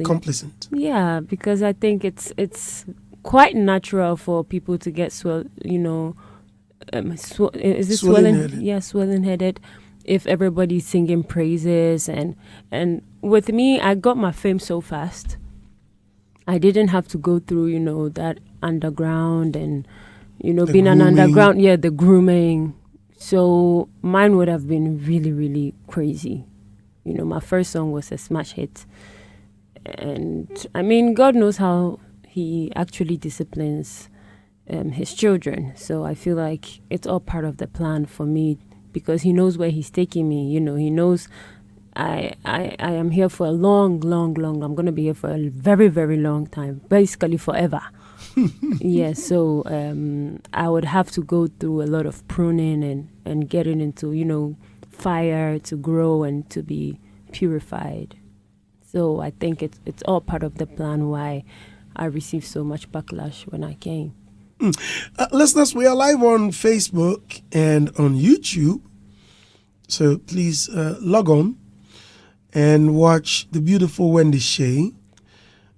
complacent. Yeah, because I think it's quite natural for people to get is it swelling? Swelling-headed. Yeah, swelling headed. If everybody's singing praises and with me, I got my fame so fast. I didn't have to go through, that underground and being an underground. Yeah, the grooming. So mine would have been really, really crazy. My first song was a smash hit, and I mean, God knows how He actually disciplines His children. So I feel like it's all part of the plan for me because He knows where He's taking me. He knows I am here for a long. I'm going to be here for a very, very long time, basically forever. Yeah, so I would have to go through a lot of pruning and getting into, fire to grow and to be purified. So I think it's all part of the plan why I received so much backlash when I came. Listeners, we are live on Facebook and on YouTube. So please log on and watch the beautiful Wendy Shay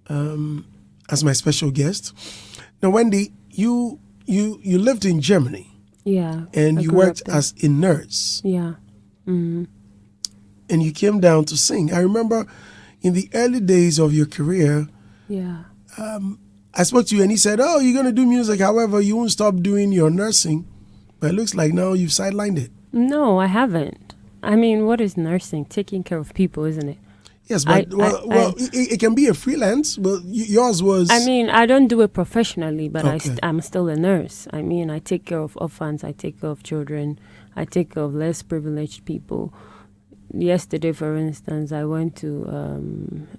as my special guest. Now, Wendy, you lived in Germany. Yeah. And you worked as a nurse. Yeah. Mm-hmm. And you came down to sing. I remember in the early days of your career, yeah. I spoke to you and he said, oh, you're going to do music. However, you won't stop doing your nursing. But it looks like now you've sidelined it. No, I haven't. I mean, what is nursing? Taking care of people, isn't it? Yes, but it can be a freelance. But yours was... I mean, I don't do it professionally, but okay. I'm still a nurse. I mean, I take care of orphans. I take care of children. I take care of less privileged people. Yesterday, for instance, I went to,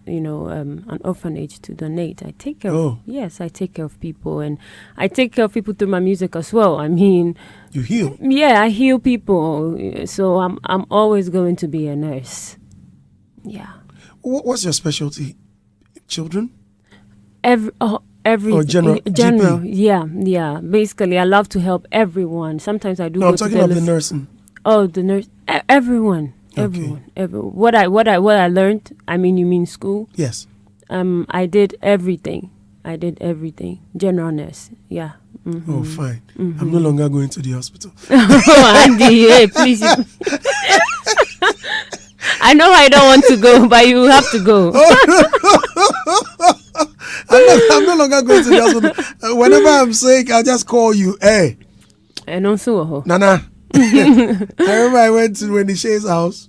an orphanage to donate. I take care of, yes, I take care of people. And I take care of people through my music as well. I mean... You heal? Yeah, I heal people. So I'm always going to be a nurse. Yeah. What's your specialty? Children? Every general? Yeah. Basically, I love to help everyone. Sometimes I do. No, I'm talking about the nursing. Oh, the nurse. Everyone. Okay. What I learned. I mean, you mean school? Yes. I did everything. General nurse. Yeah. Mm-hmm. Oh, fine. Mm-hmm. I'm no longer going to the hospital. Andy, hey, please. I know I don't want to go, but you have to go. I'm no longer going to the hospital. Whenever I'm sick, I'll just call you. Hey. And also, Nana. I remember I went to Wendy Shay's house.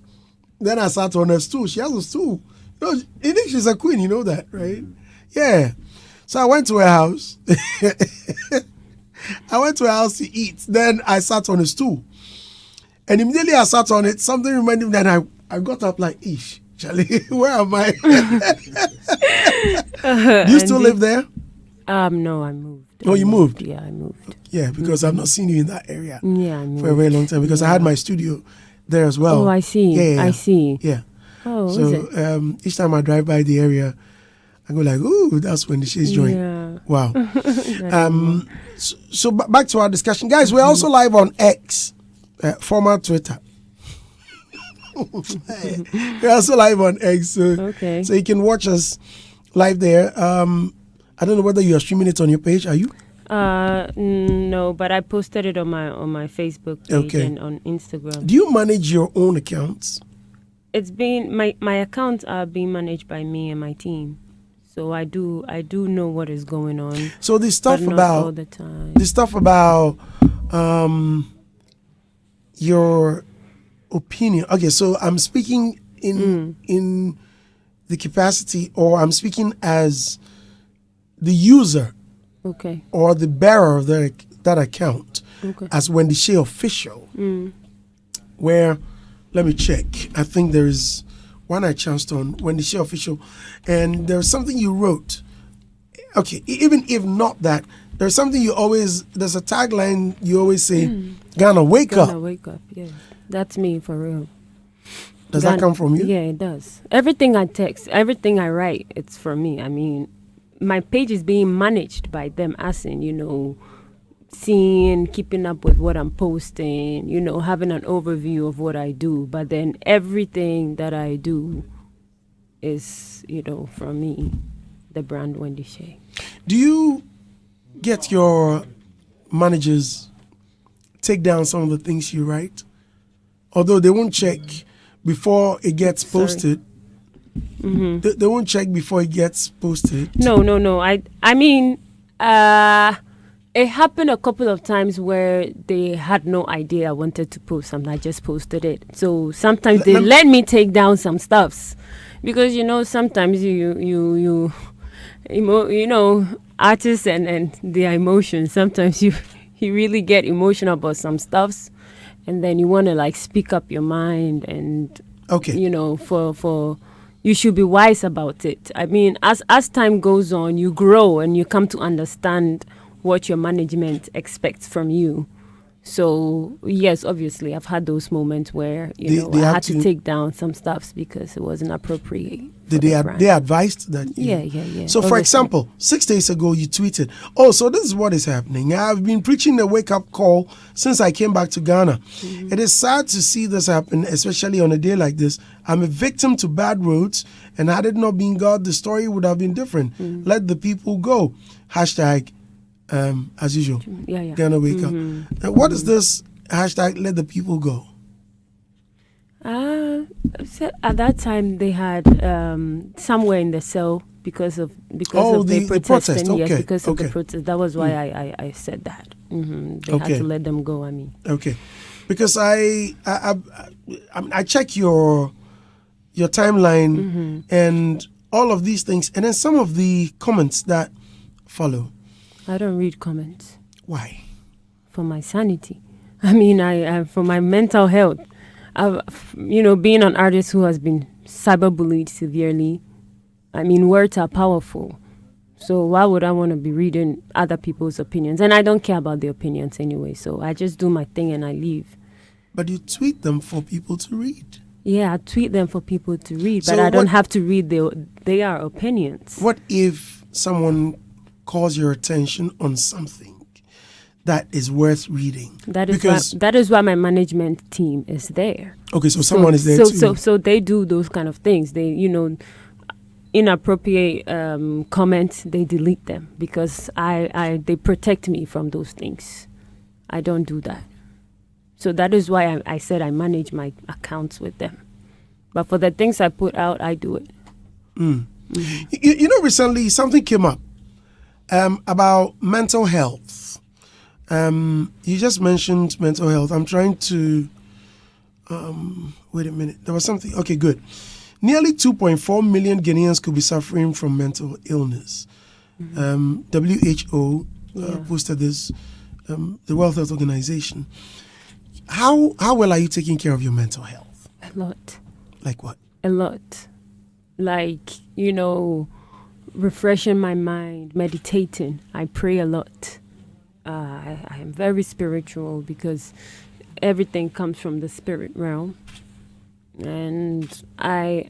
Then I sat on her stool. She has a stool. You think she's a queen, you know that, right? Yeah. So I went to her house. I went to her house to eat. Then I sat on a stool. And immediately I sat on it. Something reminded me that I got up like, ish, Charlie, where am I? Do you still live there? No, I moved. Oh, you moved? Yeah, I moved. Yeah, because I've not seen you in that area I moved. for a very long time because I had my studio there as well. Oh, I see. Yeah. I see. Yeah. Oh, so each time I drive by the area, I go like, ooh, that's when the Shay's joint. Yeah. Wow. So back to our discussion. Guys, we're also live on X, former Twitter. We're also live on X. So you can watch us live there. I don't know whether you are streaming it on your page. Are you? No, but I posted it on my Facebook page and on Instagram. Do you manage your own accounts? It's been my accounts are being managed by me and my team. So I do know what is going on. So the stuff about all the time. The stuff about your opinion. Okay, so I'm speaking in the capacity, or I'm speaking as the user, or the bearer of that account, as Wendy Shay official. Where, let me check. I think there is one I chanced on Wendy Shay official, and there's something you wrote. Okay, even if not that, there's something there's a tagline you always say, Ghana, wake up. Ghana, wake up, yeah. That's me, for real. Does that come from you? Yeah, it does. Everything I text, everything I write, it's from me. I mean, my page is being managed by them, as in, seeing, keeping up with what I'm posting, having an overview of what I do. But then everything that I do is, from me, the brand Wendy Shay. Do you get your managers take down some of the things you write? Although they won't check before it gets posted. Mm-hmm. They won't check before it gets posted. No. I mean, it happened a couple of times where they had no idea I wanted to post something. I just posted it. So sometimes they let me take down some stuffs, because sometimes you artists and their emotions. Sometimes you really get emotional about some stuffs, and then you want to speak up your mind, and for you should be wise about it. I mean, as time goes on, you grow and you come to understand what your management expects from you. So yes, obviously, I've had those moments where I had to take down some stuffs because it wasn't appropriate. They advised that? Yeah. So, for example, 6 days ago, you tweeted, "Oh, so this is what is happening. I've been preaching a wake-up call since I came back to Ghana. Mm-hmm. It is sad to see this happen, especially on a day like this. I'm a victim to bad roads, and had it not been God, the story would have been different. Mm-hmm. Let the people go. Hashtag, as usual, Ghana Wake Up." What is this hashtag, let the people go? So at that time they had somewhere in the cell because of the protest. Okay. Yes, because of the protest. That was why I said that. Mm-hmm. They had to let them go. I mean, okay, because I check your timeline and all of these things, and then some of the comments that follow. I don't read comments. Why? For my sanity. I mean, I for my mental health. Being an artist who has been cyberbullied severely, I mean, words are powerful. So why would I want to be reading other people's opinions? And I don't care about the opinions anyway, so I just do my thing and I leave. But you tweet them for people to read. Yeah, I tweet them for people to read, but I don't have to read their opinions. What if someone calls your attention on something that is worth reading? That is why my management team is there. Okay, so someone is there too. So they do those kind of things. They, inappropriate comments, they delete them because they protect me from those things. I don't do that. So that is why I said I manage my accounts with them. But for the things I put out, I do it. Recently something came up about mental health. You just mentioned mental health. I'm trying to wait a minute. There was something. Okay, good. Nearly 2.4 million Ghanaians could be suffering from mental illness. WHO posted this, the World Health Organization. How well are you taking care of your mental health? A lot. Like what? A lot. Like, refreshing my mind, meditating. I pray a lot. I am very spiritual because everything comes from the spirit realm. And I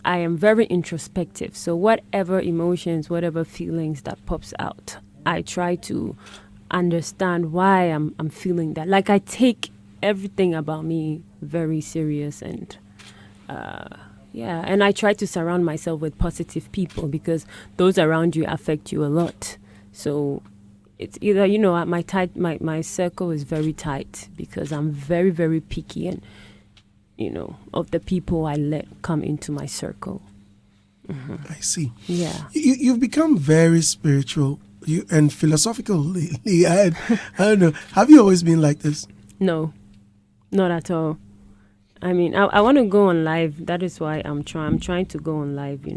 am very introspective. So whatever emotions, whatever feelings that pops out, I try to understand why I'm feeling that. Like, I take everything about me very serious, and and I try to surround myself with positive people because those around you affect you a lot. So it's either, my circle is very tight because I'm very, very picky and, of the people I let come into my circle. I see. Yeah. You've become very spiritual and philosophical lately. I don't know. Have you always been like this? No, not at all. I mean, I want to go on live. That is why I'm trying to go on live,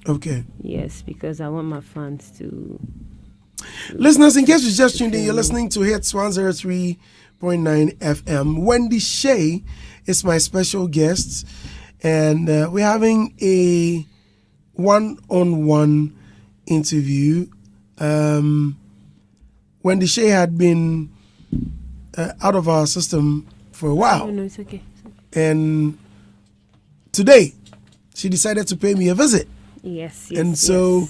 Okay. Yes, because I want my fans to... Listeners, in case you just tuned in, you're listening to Hitz 103.9 FM. Wendy Shay is my special guest, and we're having a one-on-one interview. Wendy Shay had been out of our system for a while. No, it's okay. And today, she decided to pay me a visit. Yes. And so,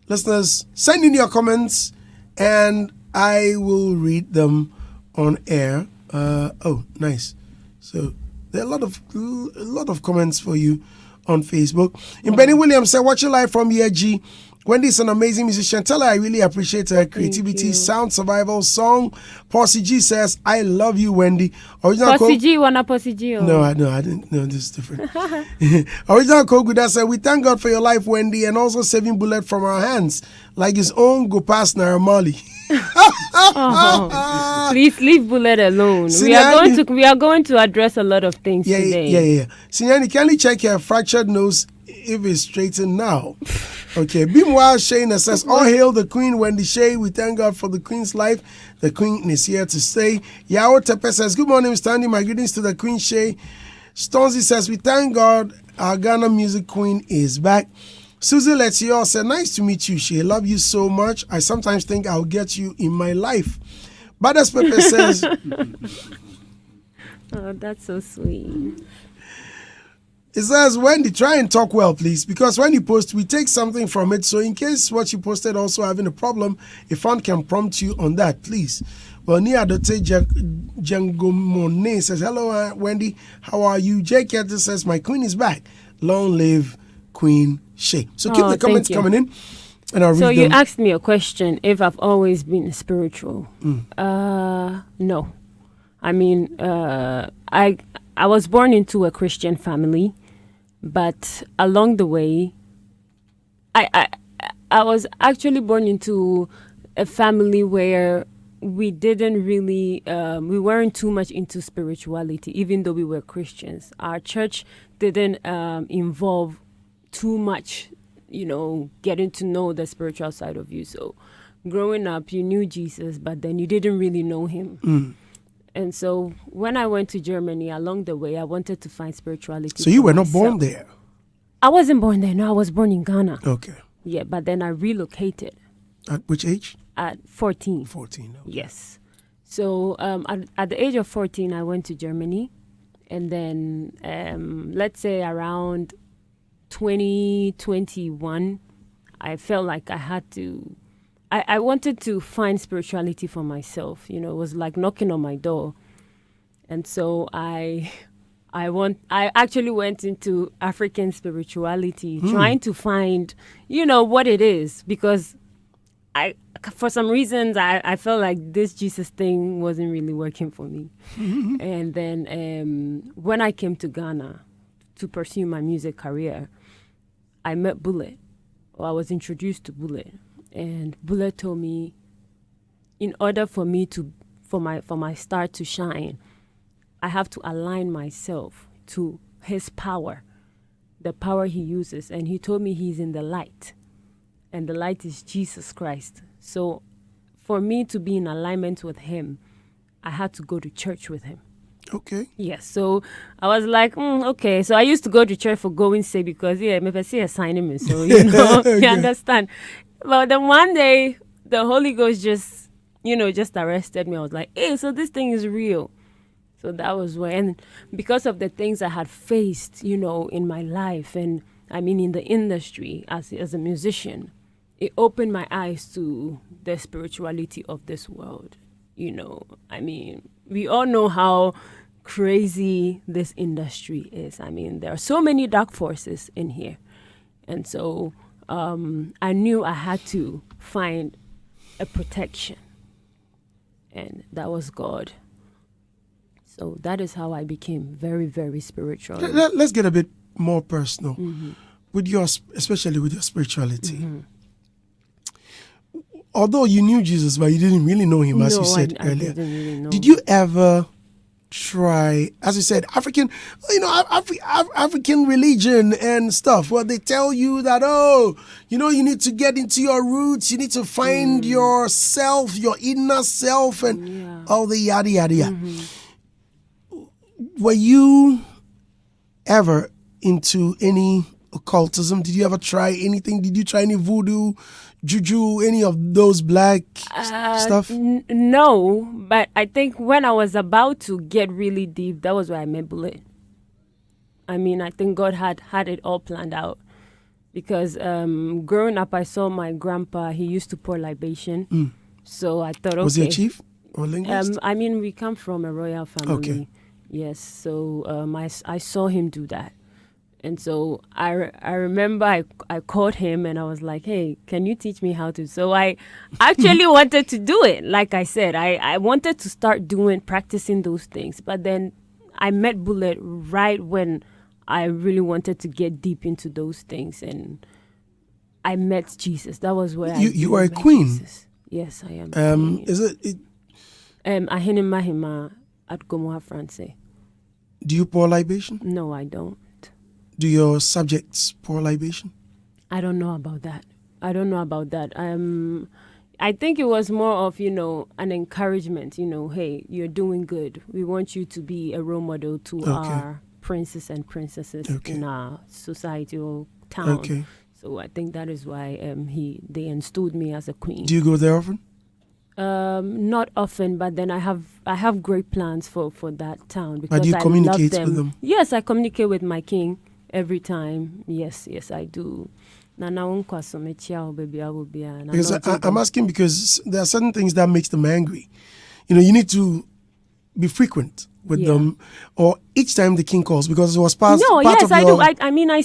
listeners, send in your comments, and I will read them on air. Oh, nice. So there are a lot of comments for you on Facebook. In Benny Williams said, watching live from EG. Wendy is an amazing musician. Tell her I really appreciate her creativity, sound, survival, song. Posse G says, I love you, Wendy. Original Posse G, wanna Posse G? No, I didn't. No, this is different. Original Koguda said, we thank God for your life, Wendy, and also saving bullet from our hands, like his own go past Naramali. Please leave bullet alone. Sinyani, we are going to address a lot of things today. Yeah. Sinyani, can you check your fractured nose if it's straightened now? Okay. Meanwhile, Shane says, all hail the Queen, Wendy Shay. We thank God for the Queen's life. The Queen is here to stay. Yao Tepe says, good morning, Standing. My greetings to the Queen Shay. Stonesy says, we thank God our Ghana music queen is back. Susie Letio said, nice to meet you, Shay. Love you so much. I sometimes think I'll get you in my life. Badass Pepe says, oh, that's so sweet. It says, Wendy, try and talk well, please, because when you post, we take something from it. So in case what you posted also having a problem, a fan can prompt you on that, please. Well, Nia Dote Jangomone says, hello, Wendy. How are you? Jay Ketter says, my queen is back. Long live Queen Shay. So keep the comments coming in, and I'll read them. So you asked me a question, if I've always been spiritual. No. I mean, I was born into a Christian family. But along the way, I was actually born into a family where we didn't really, we weren't too much into spirituality, even though we were Christians. Our church didn't involve too much, getting to know the spiritual side of you. So growing up, you knew Jesus, but then you didn't really know him. And so when I went to Germany, along the way, I wanted to find spirituality. So you were myself. not born there? I wasn't born there. No, I was born in Ghana. Okay. Yeah, but then I relocated. At which age? At 14. 14, okay. Yes. So at the age of 14, I went to Germany. And then, let's say around 2021, I felt like I had to... I wanted to find spirituality for myself. It was like knocking on my door. And so I actually went into African spirituality, trying to find, what it is. Because for some reasons, I felt like this Jesus thing wasn't really working for me. And then when I came to Ghana to pursue my music career, I met Bullet. Or I was introduced to Bullet. And Bullet told me, in order for me for my star to shine, I have to align myself to his power, the power he uses. And he told me he's in the light, and the light is Jesus Christ. So for me to be in alignment with him, I had to go to church with him. Okay. Yes. So I was like, okay. So I used to go to church for going's sake because, maybe I see a sign in me. So, you understand. But then one day, the Holy Ghost just arrested me. I was like, hey, so this thing is real. So that was when, because of the things I had faced, in my life, and I mean in the industry as a musician, it opened my eyes to the spirituality of this world. I mean, we all know how crazy this industry is. I mean, there are so many dark forces in here. And so I knew I had to find a protection, and that was God. So that is how I became very, very spiritual. Let's get a bit more personal, especially with your spirituality. Although you knew Jesus, but you didn't really know him, as you said earlier. I didn't really know. Did you ever try, as you said, African religion and stuff? Well, they tell you that, you need to get into your roots, you need to find yourself, your inner self, and all the yada yada yada. Were you ever into any occultism? Did you ever try anything? Did you try any voodoo, juju, any of those black stuff? No, but I think when I was about to get really deep, that was where I met Bullet. I mean, I think God had it all planned out. Because growing up, I saw my grandpa, he used to pour libation. So I thought, okay. Was he a chief or linguist? I mean, we come from a royal family. Okay. Yes, so I saw him do that. And so I remember I called him and I was like, hey, can you teach me how to? So I actually wanted to do it. Like I said, I wanted to start practicing those things. But then I met Bullet right when I really wanted to get deep into those things. And I met Jesus. That was where you are a queen. Jesus. Yes, I am. Is it? Ahene Mahima at Gomoa France. Do you pour libation? No, I don't. Do your subjects pour libation? I don't know about that. I think it was more of, an encouragement, hey, you're doing good. We want you to be a role model to our princes and princesses in our society or town. Okay. So I think that is why they installed me as a queen. Do you go there often? Not often, but then I have great plans for that town because But do you I communicate love them. with them? Yes, I communicate with my king every time. Yes, I do. Because I'm asking because there are certain things that makes them angry. You need to be frequent with them, or each time the king calls, because it was part of I do.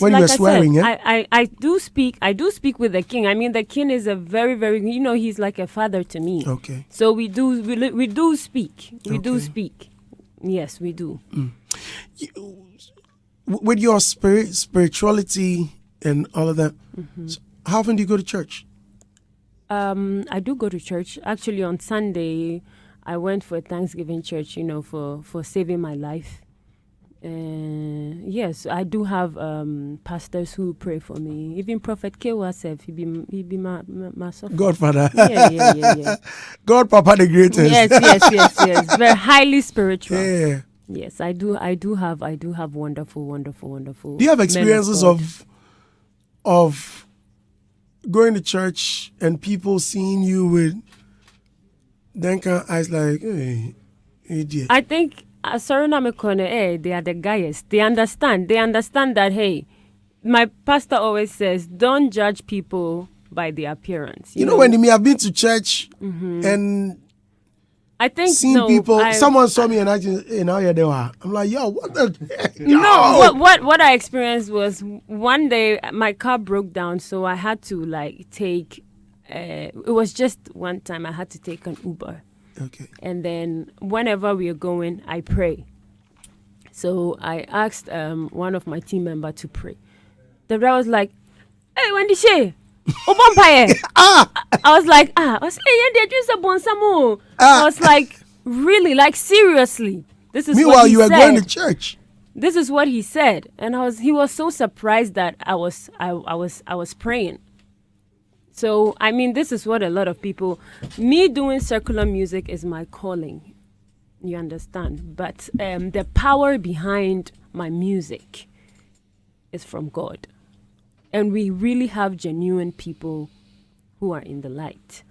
when you were swearing. I do speak with the king. I mean, the king is a very, very, he's like a father to me. Okay. So we do speak. We do speak. Yes, we do. With your spirituality and all of that, so how often do you go to church? I do go to church. Actually, on Sunday, I went for a Thanksgiving church, for saving my life. Yes, I do have pastors who pray for me. Even Prophet Kewa said he be my soft. Godfather. Yeah. God, Papa the greatest. Yes. Very highly spiritual. Yeah. Yes, I do have wonderful. Do you have experiences of going to church and people seeing you with Denka eyes like, hey, idiot? I think they are the guys. They understand that, hey, my pastor always says, don't judge people by their appearance. You know, when me have been to church and I think seen people, someone saw me and I just, here they are. I'm like, yo, what the heck? No, what I experienced was one day my car broke down, so I had to take, it was just one time I had to take an Uber. Okay. And then whenever we are going, I pray. So I asked one of my team members to pray. The guy was like, hey, Wendy Shay, I was like, I was like, really, seriously. This is meanwhile, what he you were said. going to church. This is what he said, and he was so surprised that I was praying. So I mean, this is what a lot of people. Me doing secular music is my calling. You understand? But the power behind my music is from God. And we really have genuine people who are in the light.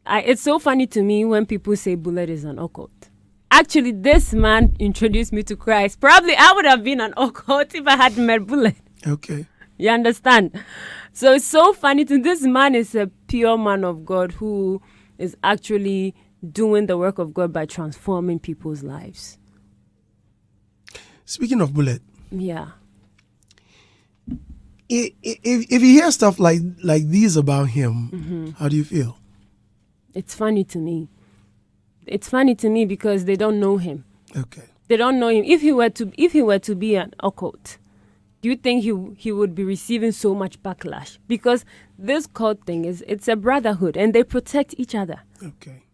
It's so funny to me when people say Bullet is an occult. Actually, this man introduced me to Christ. Probably I would have been an occult if I had met Bullet. Okay. You understand? So it's so funny this man is a pure man of God who is actually doing the work of God by transforming people's lives. Speaking of Bullet. Yeah. If you hear stuff like these about him, how do you feel? It's funny to me. It's funny to me because they don't know him. Okay. They don't know him. If he were to be an occult, do you think he would be receiving so much backlash? Because this cult thing it's a brotherhood and they protect each other. Okay.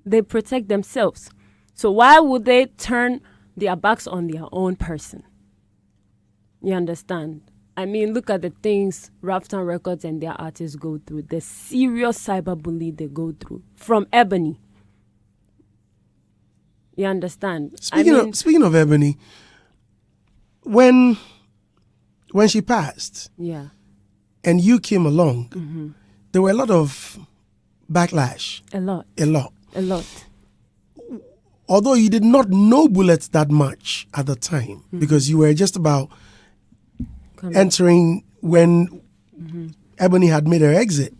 They protect themselves. So why would they turn their backs on their own person? You understand? I mean, look at the things Rafton Records and their artists go through, the serious cyberbullying they go through from Ebony. You understand? Speaking of Ebony, when she passed, yeah, and you came along, there were a lot of backlash. A lot. Although you did not know Bullet that much at the time, because you were just about entering when Ebony had made her exit.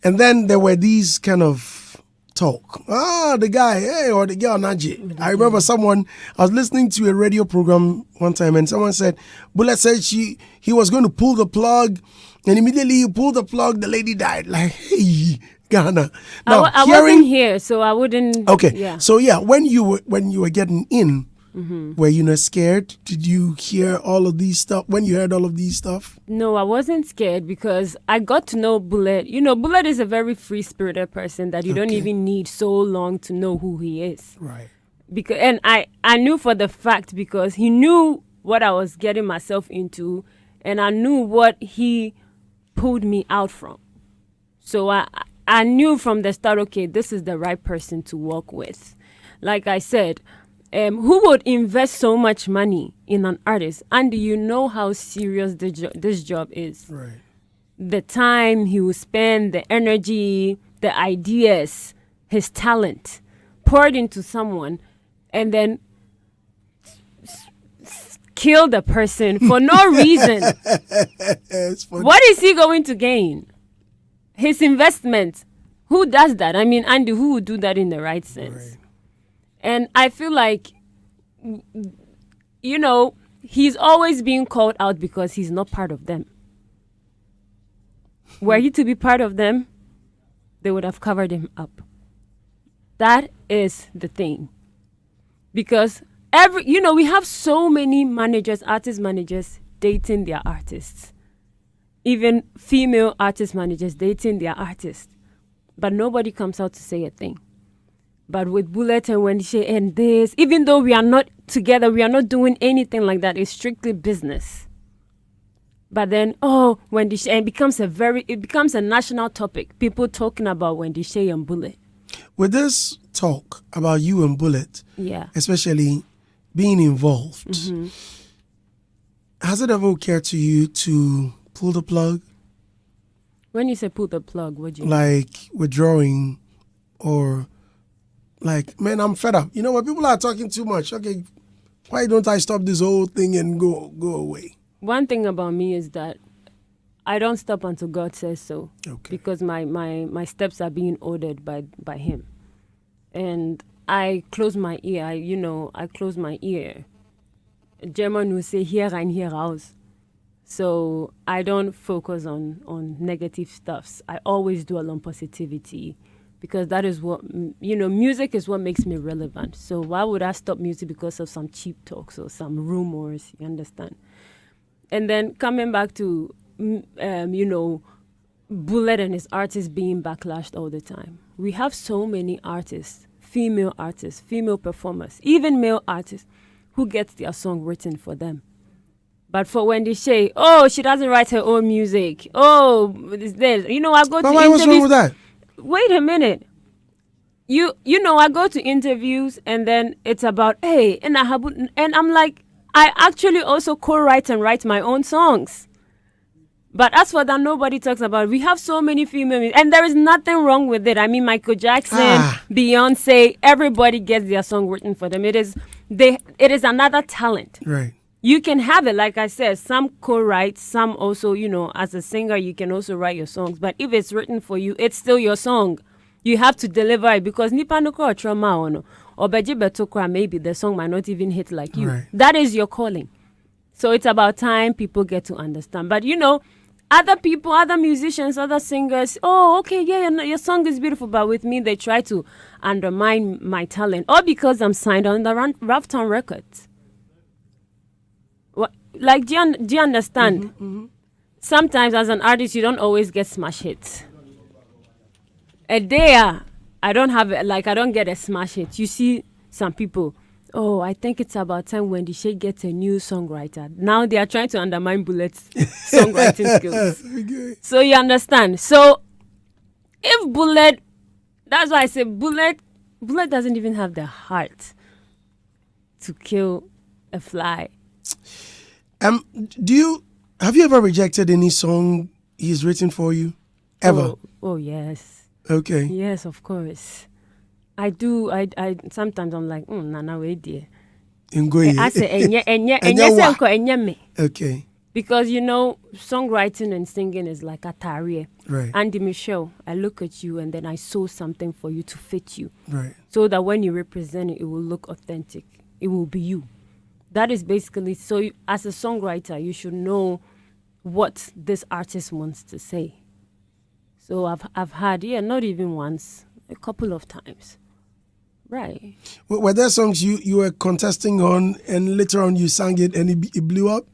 And then there were these kind of talk. The guy, or the girl, Naji. I remember I was listening to a radio program one time and someone said, Bullet said he was going to pull the plug and immediately he pulled the plug, the lady died. Like, hey, Ghana. Now, I wasn't here, so I wouldn't. Okay. Yeah. So yeah, when you were getting in, were you not scared? Did you hear all of these stuff? When you heard all of these stuff? No, I wasn't scared because I got to know Bullet. Bullet is a very free-spirited person that you don't even need so long to know who he is. Right. And I knew for the fact because he knew what I was getting myself into and I knew what he pulled me out from. So I knew from the start, okay, this is the right person to work with. Like I said, who would invest so much money in an artist? And do you know how serious this job is? Right. The time he will spend, the energy, the ideas, his talent poured into someone and then kill the person for no reason. What is he going to gain? His investment. Who does that? I mean, Andy, who would do that in the right sense? Right. And I feel like, he's always being called out because he's not part of them. Were he to be part of them, they would have covered him up. That is the thing. Because we have so many artist managers dating their artists. Even female artist managers dating their artists. But nobody comes out to say a thing. But with Bullet and Wendy Shay and this, even though we are not together, we are not doing anything like that. It's strictly business. But then, Wendy Shay, and it becomes a national topic. People talking about Wendy Shay and Bullet. With this talk about you and Bullet, especially being involved, has it ever occurred to you to pull the plug? When you say pull the plug, what do you mean? Like withdrawing or like, man, I'm fed up. When people are talking too much, okay, why don't I stop this whole thing and go away? One thing about me is that I don't stop until God says so. Okay. Because my steps are being ordered by him. And I close my ear. I close my ear. German will say hear rein, hear raus. So I don't focus on negative stuffs. I always dwell on positivity because that is what, music is what makes me relevant. So why would I stop music because of some cheap talks or some rumors? You understand? And then coming back to, Bullet and his artists being backlashed all the time. We have so many artists, female performers, even male artists who get their song written for them. But for Wendy Shay, she doesn't write her own music. It's this. I go to interviews. What's wrong with that? Wait a minute. I go to interviews and then it's about, hey, and I'm like, I actually also co-write and write my own songs. But as for that, nobody talks about it. We have so many female, and there is nothing wrong with it. I mean, Michael Jackson, Beyonce, everybody gets their song written for them. It is another talent. Right. You can have it, like I said, some co-write, some also, as a singer, you can also write your songs. But if it's written for you, it's still your song. You have to deliver it because nipa no ko trauma or beji betokra, maybe the song might not even hit like you. Right. That is your calling. So it's about time people get to understand. But other people, other musicians, other singers, your song is beautiful, but with me they try to undermine my talent, or because I'm signed on the Roughtown Records. Like, do you understand? Mm-hmm. Sometimes as an artist, you don't always get smash hits. A day, I don't get a smash hit. You see some people, I think it's about time Wendy Shay gets a new songwriter. Now they are trying to undermine Bullet's songwriting skills. Okay. So you understand. So if Bullet, that's why I say Bullet doesn't even have the heart to kill a fly. Have you ever rejected any song he's written for you? Ever? Oh yes. Okay. Yes, of course. I do. I sometimes I'm like, Nana, wait dear. Okay. I say, enye me. Okay. Because, songwriting and singing is like a career. Right. Andy Michelle, I look at you and then I sew something for you to fit you. Right. So that when you represent it, it will look authentic. It will be you. That is basically, as a songwriter, you should know what this artist wants to say. So I've had, not even once, a couple of times. Right. Were there songs you were contesting on and later on you sang it and it blew up?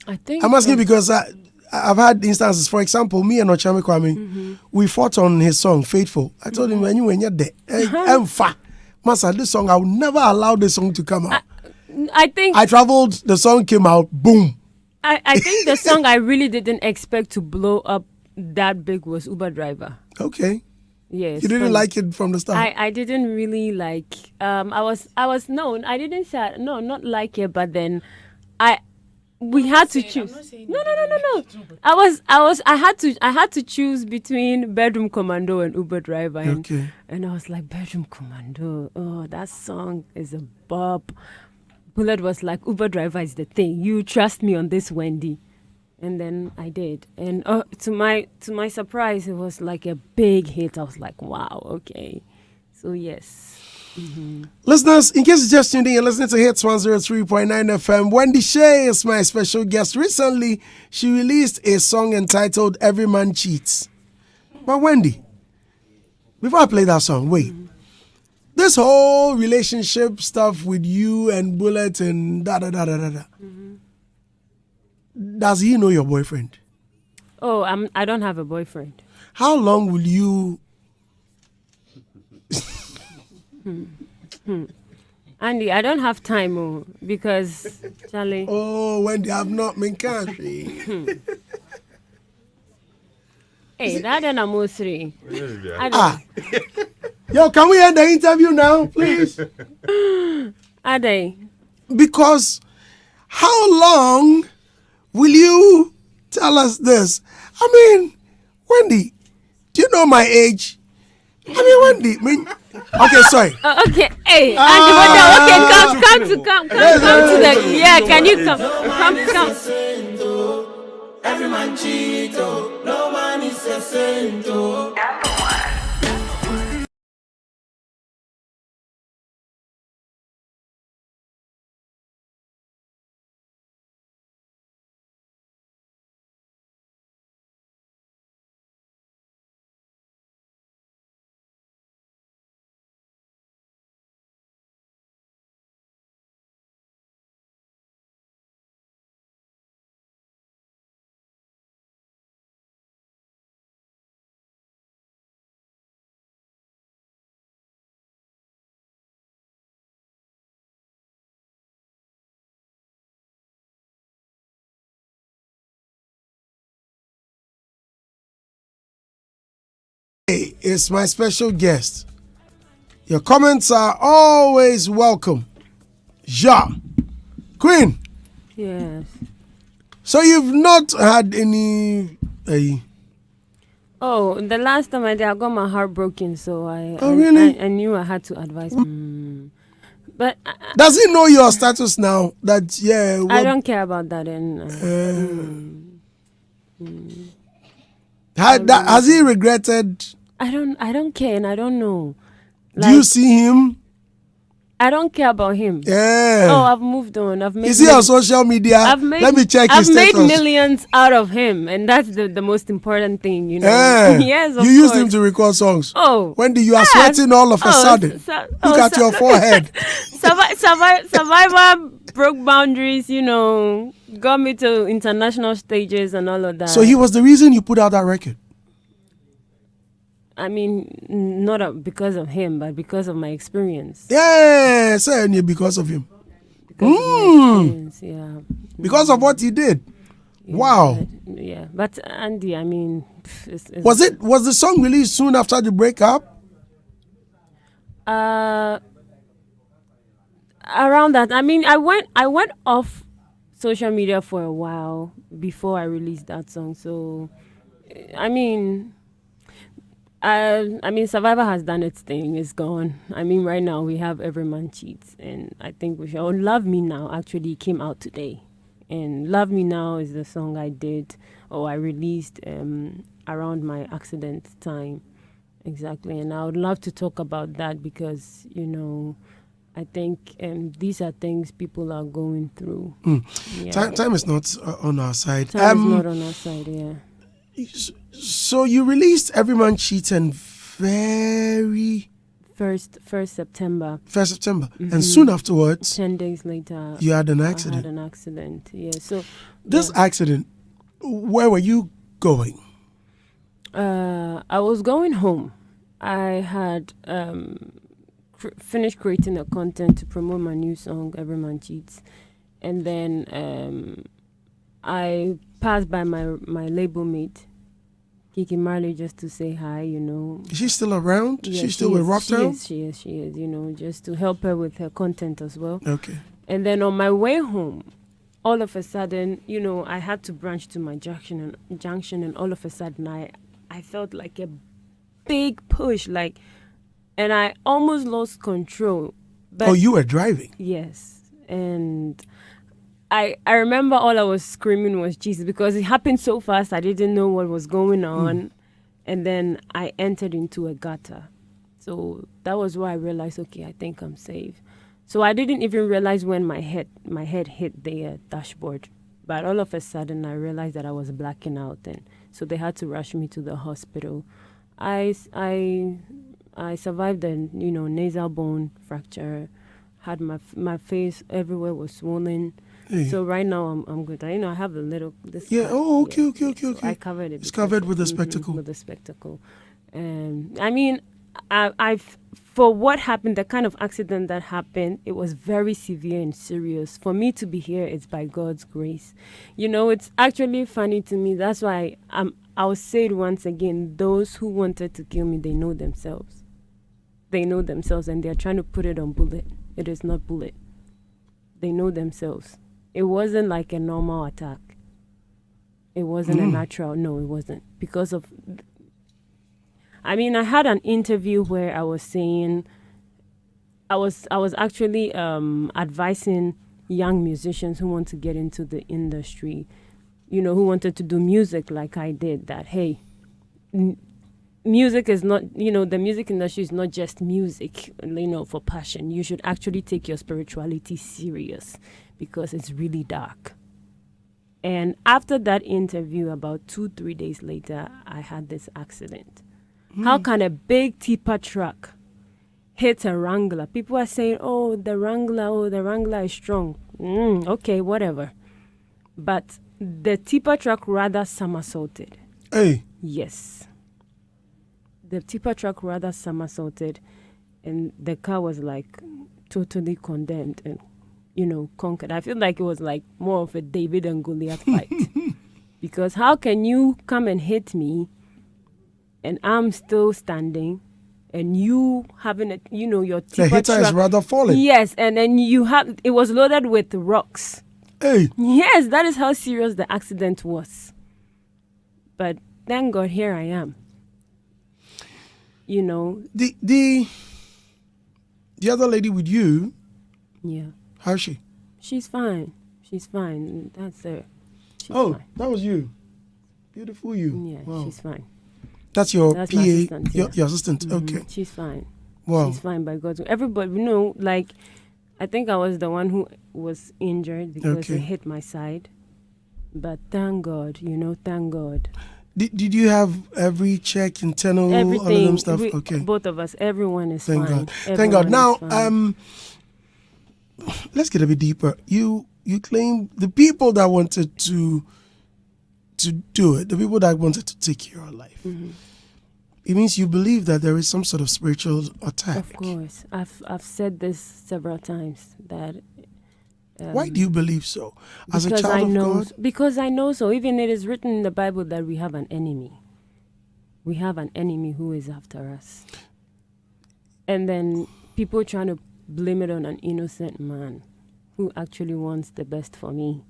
I think I'm asking because I've had instances. For example, me and Ochame Kwame, we fought on his song "Faithful." I told him, when you're there, Master, this song I would never allow this song to come out. I traveled. The song came out. Boom. I think the song I really didn't expect to blow up that big was Uber Driver. Okay. Yes. You didn't like it from the start. I didn't really like. I didn't say not like it, but then we had to choose. No. I had to choose between Bedroom Commando and Uber Driver. And I was like, Bedroom Commando. Oh, that song is a bop. Bullet was like, Uber Driver is the thing. You trust me on this, Wendy. And then I did. And to my surprise, it was like a big hit. I was like, wow, okay. So yes. Mm-hmm. Listeners, in case you just tuned in, you're listening to Hits 103.9 FM. Wendy Shay is my special guest. Recently, she released a song entitled Every Man Cheats. But Wendy, before I play that song, wait. This whole relationship stuff with you and Bullet and da-da-da-da-da-da. Does he know your boyfriend? Oh, I don't have a boyfriend. How long will you... Andy, I don't have time because Charlie. Oh, Wendy, I've not been country. Hey, that and I'm three. Yo, can we end the interview now, please? Are they? Because how long will you tell us this? I mean, Wendy, do you know my age? Wendy, okay, sorry. Okay, hey, Andy, come to the, yeah, can you come? Every man cheat, no man is a saint. Hey, it's my special guest. Your comments are always welcome. Ja. Queen. Yes. So you've not had any... Oh, the last time I did, I got my heart broken, so really? I knew I had to advise. But does he know your status now? That I don't care about that. Has he regretted? I don't care, and I don't know. Do you see him? I don't care about him. Yeah. Oh, I've moved on. Is he on social media? Let me check his status. I've made millions out of him, and that's the most important thing, you know. Yeah. Yes, of course. You used him to record songs. Oh. Wendy, you are sweating all of a sudden. Look at your forehead. Survivor broke boundaries, you know, got me to international stages and all of that. So he was the reason you put out that record? I mean, not because of him, but because of my experience. Yeah, certainly because of him. Because of my experience, yeah. Because of what he did. Yeah, wow. But Andy, I mean, was the song released soon after the breakup? Around that, I mean, I went off social media for a while before I released that song. So, I mean, Survivor has done its thing. It's gone. I mean, right now we have Every Man Cheats, and I think we should. Love Me Now actually came out today. And Love Me Now is the song I did, or I released around my accident time. Exactly. And I would love to talk about that because, I think these are things people are going through. Yeah. Time is not on our side. Time is not on our side, yeah. So you released Every Man Cheats and very... 1st September. 1st September. And soon afterwards... 10 days later... You had an accident. I had an accident, yeah. So... This accident, where were you going? I was going home. I had finished creating the content to promote my new song, Every Man Cheats. And then I passed by my label mate, Kiki Marley, just to say hi, Is she still around? Yeah, She's still with Rocktown? She is, just to help her with her content as well. Okay. And then on my way home, all of a sudden, I had to branch to my junction, and all of a sudden I felt like a big push, and I almost lost control. But you were driving? Yes. And I remember all I was screaming was Jesus, because it happened so fast. I didn't know what was going on. And then I entered into a gutter. So that was where I realized, okay, I think I'm safe. So I didn't even realize when my head hit the dashboard. But all of a sudden, I realized that I was blacking out. And so they had to rush me to the hospital. I survived a nasal bone fracture. Had my face everywhere was swollen. Hey. So right now I'm good. I have a little. Yeah. Oh, okay. So I covered it. It's covered with a spectacle. With a spectacle, and I mean, I've for what happened, the kind of accident that happened, it was very severe and serious. For me to be here, it's by God's grace. It's actually funny to me. That's why I'll say it once again. Those who wanted to kill me, they know themselves. They know themselves, and they're trying to put it on bullet. It is not bullet. They know themselves. It wasn't like a normal attack. It wasn't a natural. No, it wasn't. Because of... I had an interview where I was saying... I was actually advising young musicians who want to get into the industry, who wanted to do music like I did, that, hey... music is not, the music industry is not just music, for passion. You should actually take your spirituality serious because it's really dark. And after that interview, about 2-3 days later, I had this accident. How can a big tipper truck hit a Wrangler? People are saying, the Wrangler is strong. Okay, whatever. But the tipper truck rather somersaulted. Hey. Yes. The tipper truck rather somersaulted, and the car was totally condemned and, conquered. I feel like it was more of a David and Goliath fight. Because how can you come and hit me and I'm still standing and you having your tipper the hitter truck is rather falling. Yes, and then it was loaded with rocks. Hey. Yes, that is how serious the accident was. But thank God, here I am. The other lady with you, yeah, how's she? She's fine. That's her. She's fine. That was you. Beautiful you. Yeah, wow. She's fine. That's your That's PA, my assistant, your assistant. Okay. She's fine. Wow. She's fine by God's will. Everybody, I think I was the one who was injured because it hit my side. But thank God, thank God. Did you have every check, internal, everything, all of them stuff? Okay. Both of us, everyone is Thank fine. God. Thank God. Now, let's get a bit deeper. You claim the people that wanted to do it, the people that wanted to take your life. Mm-hmm. It means you believe that there is some sort of spiritual attack. Of course. I've said this several times that... why do you believe so? As a child of God? Because I know so. Even it is written in the Bible that we have an enemy. We have an enemy who is after us. And then people trying to blame it on an innocent man who actually wants the best for me.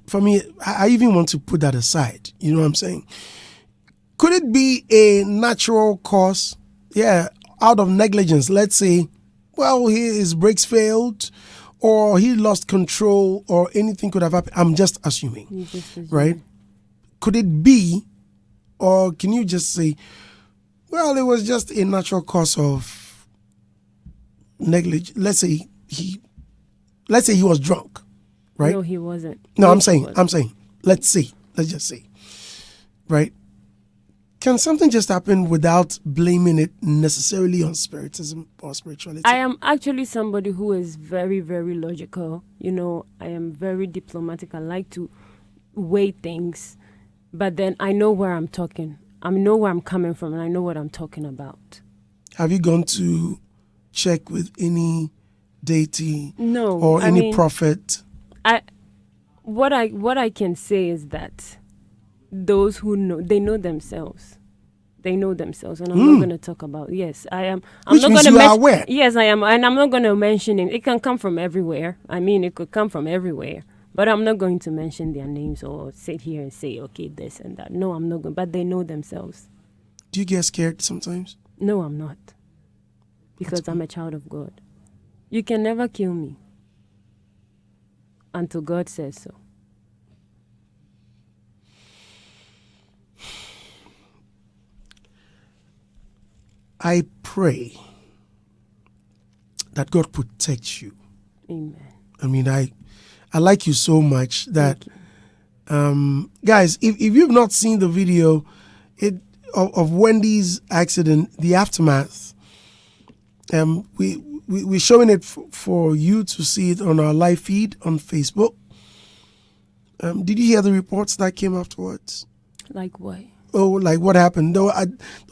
For me, I even want to put that aside. You know what I'm saying? Could it be a natural cause? Yeah, out of negligence, let's say, his brakes failed, or he lost control, or anything could have happened. I'm just assuming, right? Could it be, or can you just say, well, it was just a natural cause of negligence? Let's say he was drunk, right? No, he wasn't. No, No, I'm he saying, wasn't. let's just say, right? Can something just happen without blaming it necessarily on spiritism or spirituality? I am actually somebody who is very, very logical. I am very diplomatic. I like to weigh things, but then I know where I'm talking. I know where I'm coming from, and I know what I'm talking about. Have you gone to check with any deity No, or any prophet? What I can say is that those who know, they know themselves. They know themselves, and I'm not going to talk about. Yes, I am. Which not means going to you are aware. Yes, I am, and I'm not going to mention it. It can come from everywhere. I mean, it could come from everywhere, but I'm not going to mention their names or sit here and say, okay, this and that. No, I'm not going. But they know themselves. Do you get scared sometimes? No, I'm not, because I'm a child of God. You can never kill me until God says so. I pray that God protects you. Amen. I mean, I like you so much that, guys, if you've not seen the video of Wendy's accident, the aftermath, we're showing it for you to see it on our live feed on Facebook. Did you hear the reports that came afterwards? Like what? Oh, like what happened? There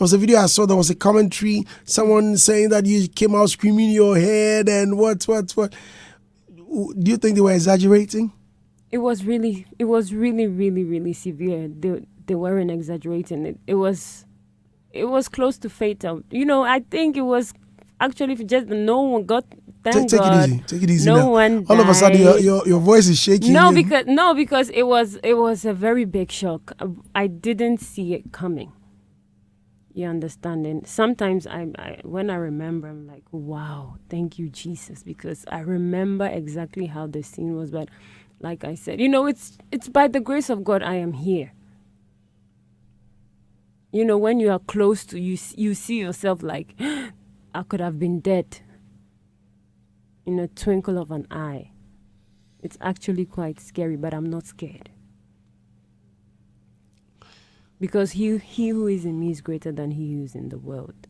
was a video I saw. There was a commentary. Someone saying that you came out screaming your head and what? Do you think they were exaggerating? It was really, really severe. They weren't exaggerating. It was close to fatal. I think it was actually just no one got. Thank God. Take it easy. No now. one All of a sudden, died. your voice is shaking. Because it was a very big shock. I didn't see it coming. You understand? And sometimes when I remember, I'm like, wow, thank you, Jesus, because I remember exactly how the scene was. But like I said, it's by the grace of God I am here. When you are close to you see yourself like, I could have been dead. In a twinkle of an eye. It's actually quite scary, but I'm not scared. Because he who is in me is greater than he who is in the world.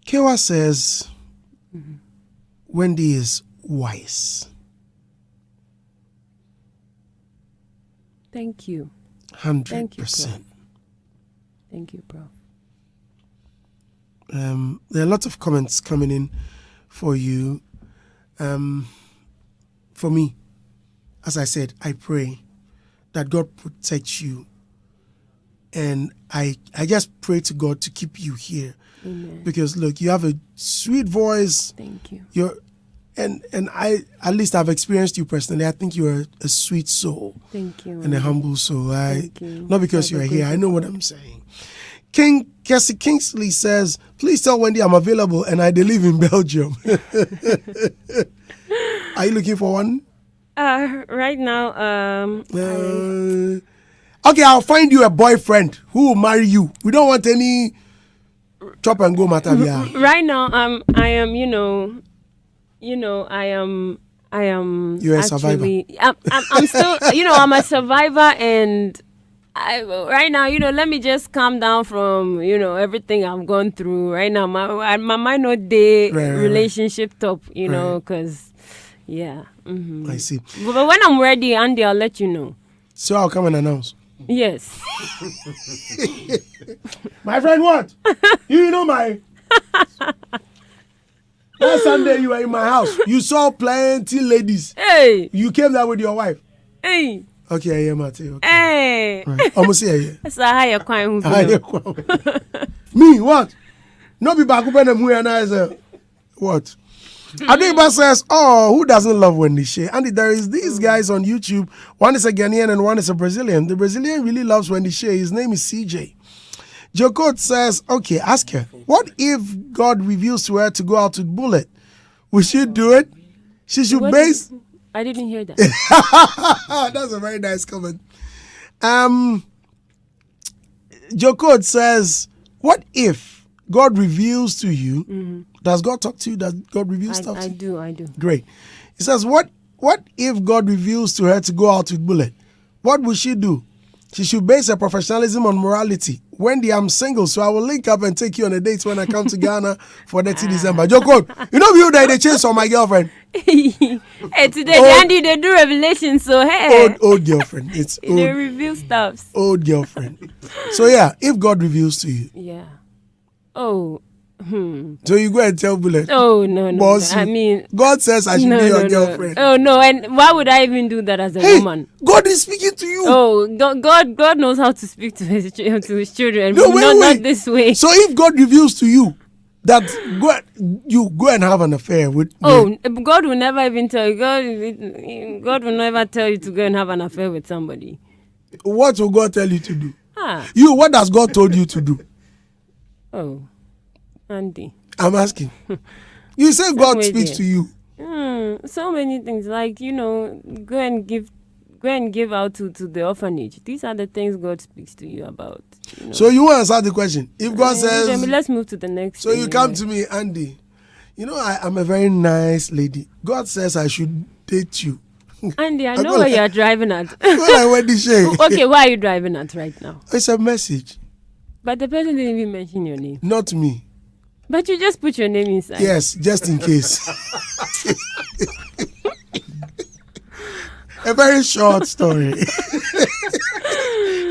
Kewa says, Wendy is wise. Thank you. 100%. Thank you, Prof. There are lots of comments coming in for you. For me, as I said, I pray that God protects you. And I just pray to God to keep you here. Amen. Because look, you have a sweet voice. Thank you. And I, at least I've experienced you personally. I think you're a sweet soul. Thank you. And a humble soul. Thank you. Not because you're here. I know what I'm saying. King Cassie Kingsley says, please tell Wendy I'm available and I live in Belgium. Are you looking for one? Right now, okay, I'll find you a boyfriend who will marry you. We don't want any chop and go matter. Right now, I am, You're a survivor. I'm still, I'm a survivor, and right now, let me just calm down from, everything I've gone through. Right now, my mind not day relationship top, because, yeah. Mm-hmm. I see. But when I'm ready, Andy, I'll let you know. So I'll come and announce. Yes. My friend, what? You know my... Last Sunday you were in my house. You saw plenty ladies. Hey. You came there with your wife. Hey. Okay, I am at you. Okay. Hey. Right. Almost here. That's a higher crime. Me, what? No be back open and what? Adeba says, oh, who doesn't love Wendy Shay? And there is these guys on YouTube. One is a Ghanaian and one is a Brazilian. The Brazilian really loves Wendy Shay. His name is CJ. Jokot says, okay, ask her, what if God reveals to her to go out with Bullet? We should do it. She should base. I didn't hear that. That's a very nice comment. Jokod says, what if God reveals to you? Mm-hmm. Does God talk to you? Does God reveal stuff to you? I do. Great. He says, what if God reveals to her to go out with bullet? What will she do? She should base her professionalism on morality. Wendy, I'm single, so I will link up and take you on a date when I come to Ghana for 30 December. Jokod, you know you that they chase on my girlfriend. Hey, today Andy they do revelation, so hey. Old girlfriend. It's old. They reveal stuff. Old girlfriend. So yeah, if God reveals to you. Yeah. Oh. So you go and tell Bullet. Oh no. Boss, I mean, God says I should be your girlfriend. No. Oh no, and why would I even do that as a woman? God is speaking to you. Oh, God knows how to speak to his children. No, not this way. So if God reveals to you that you go and have an affair with God will never even tell you. God will never tell you to go and have an affair with somebody. What will God tell you to do? What has God told you to do? Oh, Andy, I'm asking. You say God speaks to you. So many things, like go and give out to the orphanage. These are the things God speaks to you about. So you answer the question. If God says, let's move to the next. So you come to me, Andy. I'm a very nice lady. God says I should date you. Andy, I know where you're driving at. Like Wendy Shay. Okay, where are you driving at right now? It's a message. But the person didn't even mention your name. Not me. But you just put your name inside. Yes, just in case. A very short story.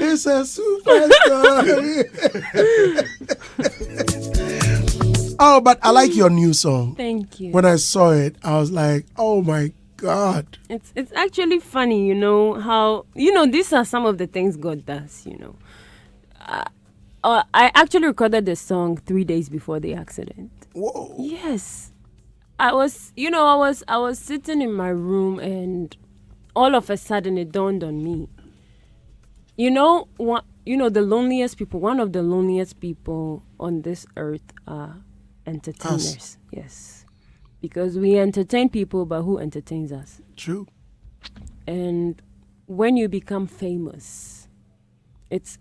It's a super story. Oh, but I like your new song. Thank you. When I saw it, I was like, oh my God. It's actually funny, how, these are some of the things God does, I actually recorded the song 3 days before the accident. Whoa. Yes. I was sitting in my room and all of a sudden it dawned on me. The loneliest people, one of the loneliest people on this earth are entertainers. Us. Yes. Because we entertain people, but who entertains us? True. And when you become famous, it's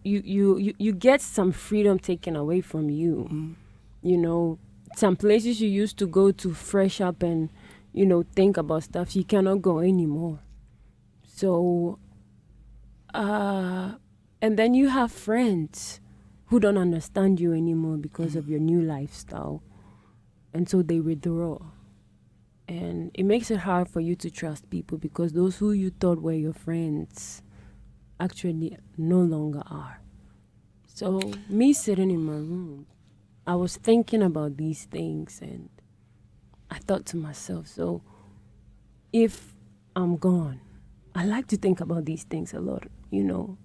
you get some freedom taken away from you. Some places you used to go to fresh up and think about stuff, you cannot go anymore. So and then you have friends who don't understand you anymore because of your new lifestyle, and so they withdraw, and it makes it hard for you to trust people because those who you thought were your friends actually no longer are. So me sitting in my room, I was thinking about these things and I thought to myself, so if I'm gone, I like to think about these things a lot.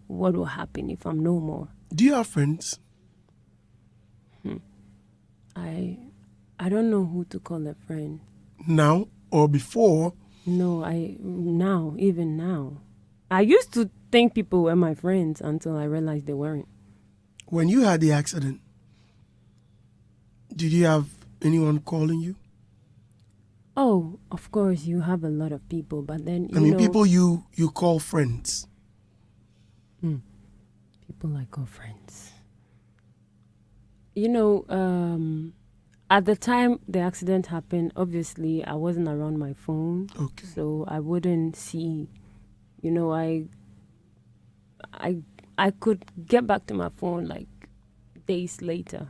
What will happen if I'm no more? Do you have friends? I don't know who to call a friend. Now or before? No, even now. I used to think people were my friends until I realized they weren't. When you had the accident, did you have anyone calling you? Oh, of course, you have a lot of people, but then people you call friends. People I call friends. At the time the accident happened, obviously I wasn't around my phone. Okay. So I wouldn't see. I could get back to my phone like days later.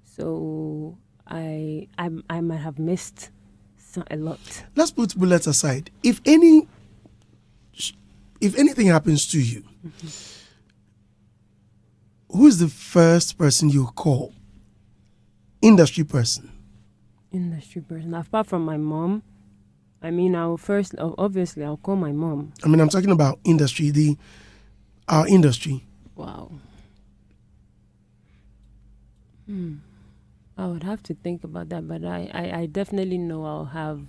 So I might have missed a lot. Let's put bullets aside. If anything happens to you, who is the first person you call? Industry person. Apart from my mom. I'll call my mom. I'm talking about industry, our industry. Wow. I would have to think about that, but I definitely know I'll have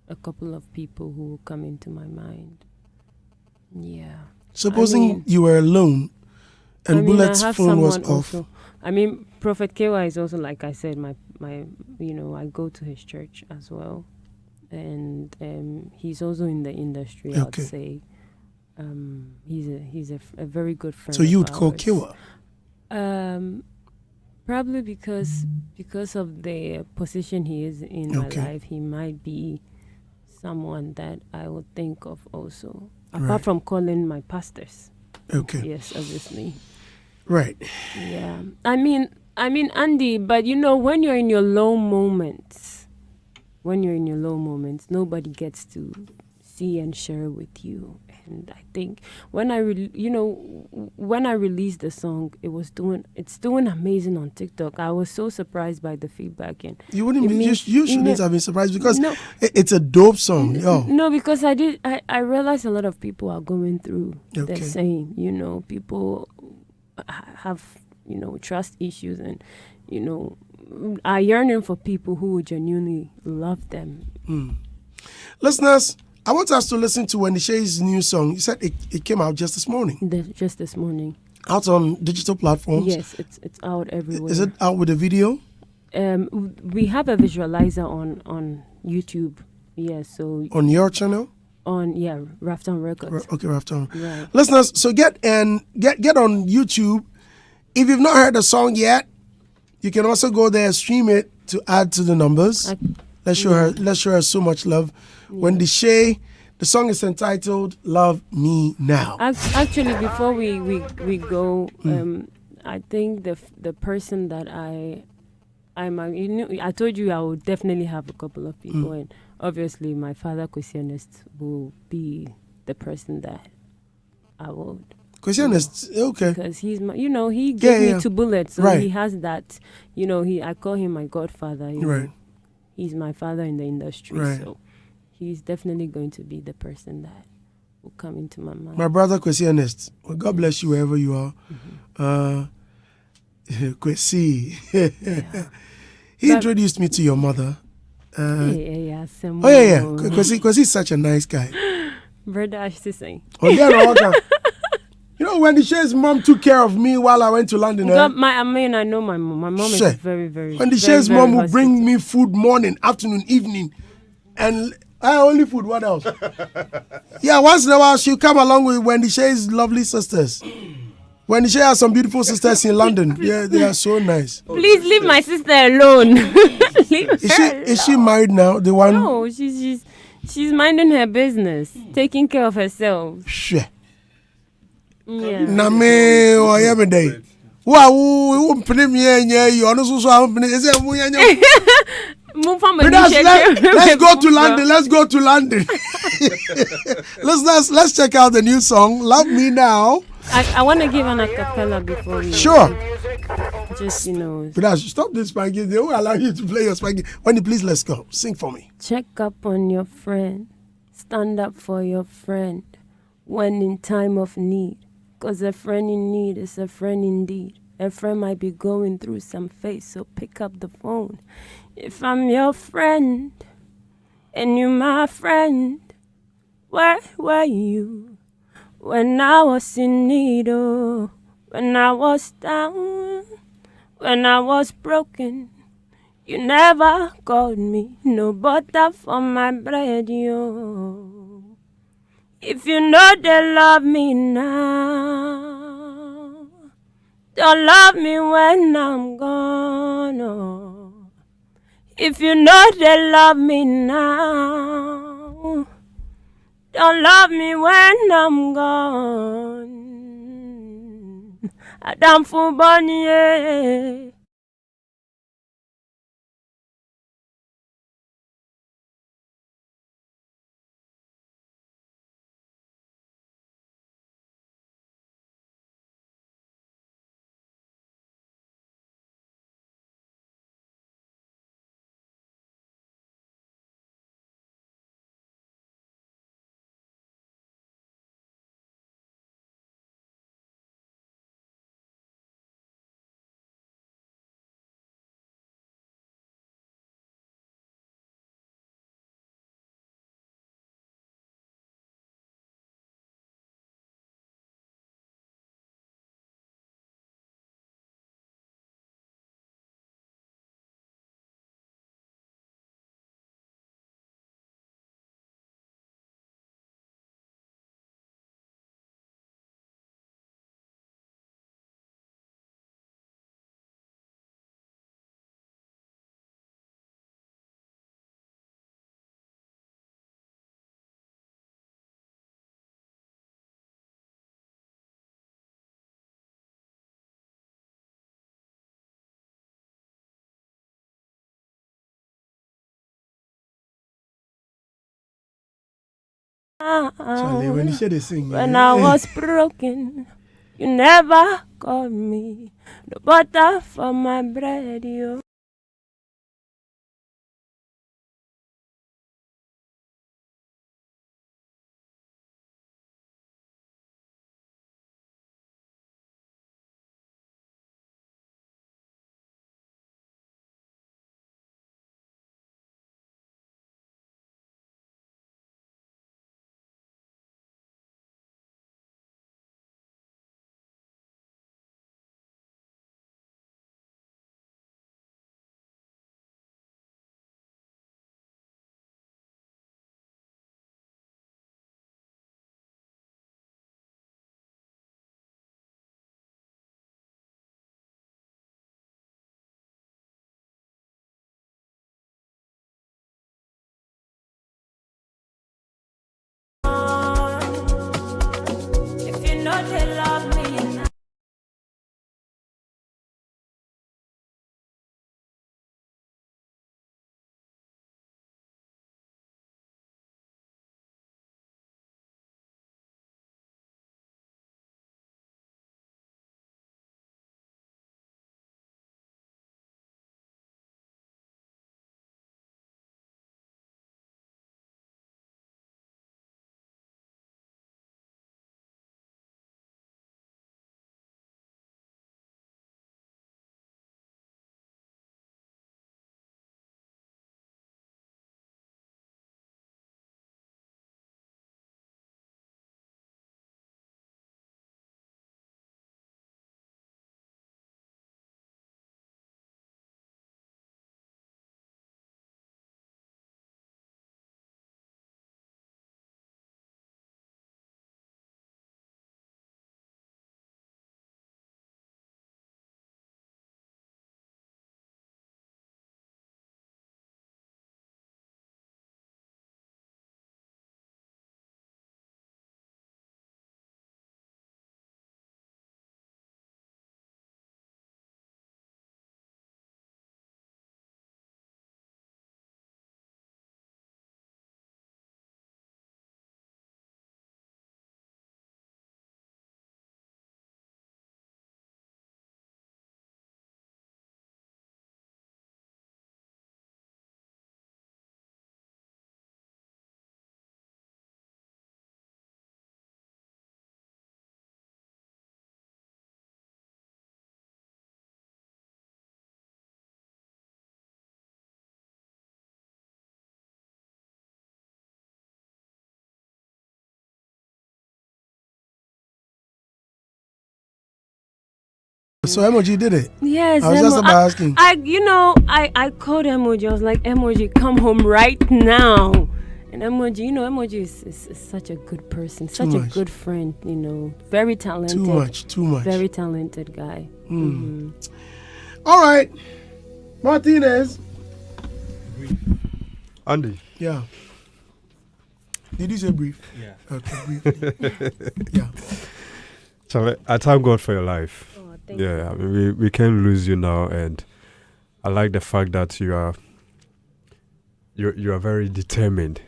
a couple of people who will come into my mind. Yeah. Supposing you were alone and Bullet's phone was off. I mean, Prophet Kewa is also, like I said, my I go to his church as well, and he's also in the industry. I'd Okay. say he's a very good friend. So you would of call ours. Kiwa? Probably because of the position he is in my Okay. life, he might be someone that I would think of also. Apart Right. from calling my pastors. Okay. Yes, obviously. Right. Yeah. I mean, Andy, but when you're in your low moments, nobody gets to see and share with you. And I think when I released the song, it's doing amazing on TikTok. I was so surprised by the feedback, and You wouldn't it be, means- you shouldn't have been surprised because No. it's a dope song. Yo. No, because I realized a lot of people are going through Okay. the same. People have trust issues, and are yearning for people who would genuinely love them. Listeners, I want us to listen to Wendy Shay's new song. You said it came out just this morning. Just this morning. Out on digital platforms. Yes, it's out everywhere. Is it out with a video? We have a visualizer on YouTube. Yeah, so On your channel? on Rafton Records. Okay, Rafton. Right. Listeners, so get on YouTube. If you've not heard the song yet, you can also go there, stream it to add to the numbers. Let's show her so much love. Wendy Shay, the song is entitled "Love Me Now." Actually, before we go, I think the person that I told you I would definitely have a couple of people, and obviously my father, Questionist, will be the person that I would. Questionist, okay. Because he's my, he gave me 2 bullets, so Right. he has that. I call him my godfather. Right. He's my father in the industry, Right. so he's definitely going to be the person that will come into my mind. My brother Questionist. Well, God bless you wherever you are. Kwesi. He introduced me to your mother. Yeah. Kwesi is such a nice guy. Brother Ashtisai. Oh, yeah, Wendy Shay's mom took care of me while I went to London. I know my mom. My mom is very, very. Wendy very, Shay's very mom would bring hospitable. me food morning, afternoon, evening, and only food. What else? Yeah, once in a while she'll come along with Wendy Shay's lovely sisters. Wendy Shay has some beautiful sisters in London. Yeah, they are so nice. Please leave my sister alone. Is she married now? The one? No, she's minding her business, taking care of herself. Sure. Yeah. Na me o ya me dey. Wo mpene me anya yi ono so mpene ese mu anya. Let's go to London. Let's go to London. Let's check out the new song, "Love Me Now." I want to give an acapella before we. Sure. Just But stop this spanking. They won't allow you to play your spanking. Wendy, please let's go. Sing for me. Check up on your friend. Stand up for your friend when in time of need. 'Cause a friend in need is a friend indeed. A friend might be going through some phase, so pick up the phone. If I'm your friend and you my friend, where were you when I was in need? Oh, when I was down, when I was broken, you never called me. No butter for my bread, yo. If you know they love me now, don't love me when I'm gone. Oh. If you know they love me now, don't love me when I'm gone. Adam Fubonye. Charlie, when you share the sing. When I was broken, you never called me. No butter for my bread, yo. If you know they love me. So Emoji did it. Yes, I was just about asking. I called Emoji. I was like, Emoji, come home right now. And Emoji, Emoji is such a good person, such a good friend, very talented. Too much. Very talented guy. Mm-hmm. All right, Martinez. Andy. Yeah. Did you say brief? Yeah. Okay, brief. Yeah. So I thank God for your life. Oh, thank I mean, we can't lose you now, and I like the fact that you are very determined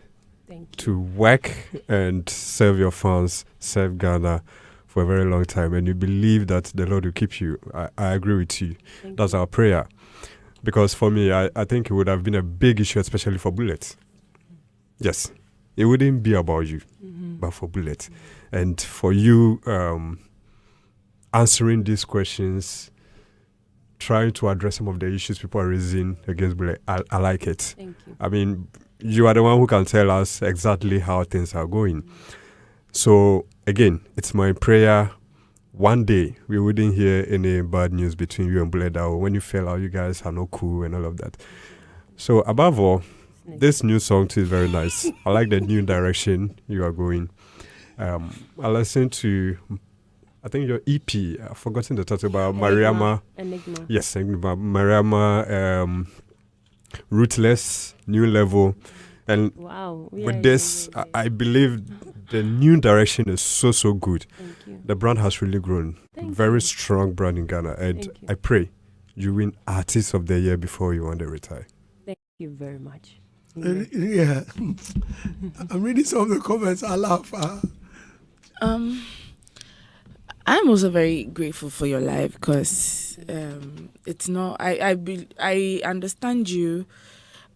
to work and serve your fans, serve Ghana for a very long time, and you believe that the Lord will keep you. I agree with you. That's our prayer. Because for me, I think it would have been a big issue, especially for Bullet. Yes, it wouldn't be about you, but for Bullet. And for you answering these questions, trying to address some of the issues people are raising against Bullet, I like it. Thank you. I mean, you are the one who can tell us exactly how things are going. So, again, it's my prayer one day we wouldn't hear any bad news between you and Bullet, or when you fell out, you guys are not cool and all of that. So, above all, this new song too is very nice. I like the new direction you are going. I listened to, I think your EP, I've forgotten the title about Mariama. Enigma. Yes, Enigma. Mariama, Ruthless, New Level. And with this, I believe the new direction is so good. Thank you. The brand has really grown. Very strong brand in Ghana. And I pray you win Artist of the Year before you want to retire. Thank you very much. Yeah. I'm reading some of the comments. I laugh. I'm also very grateful for your life because it's not. I understand you.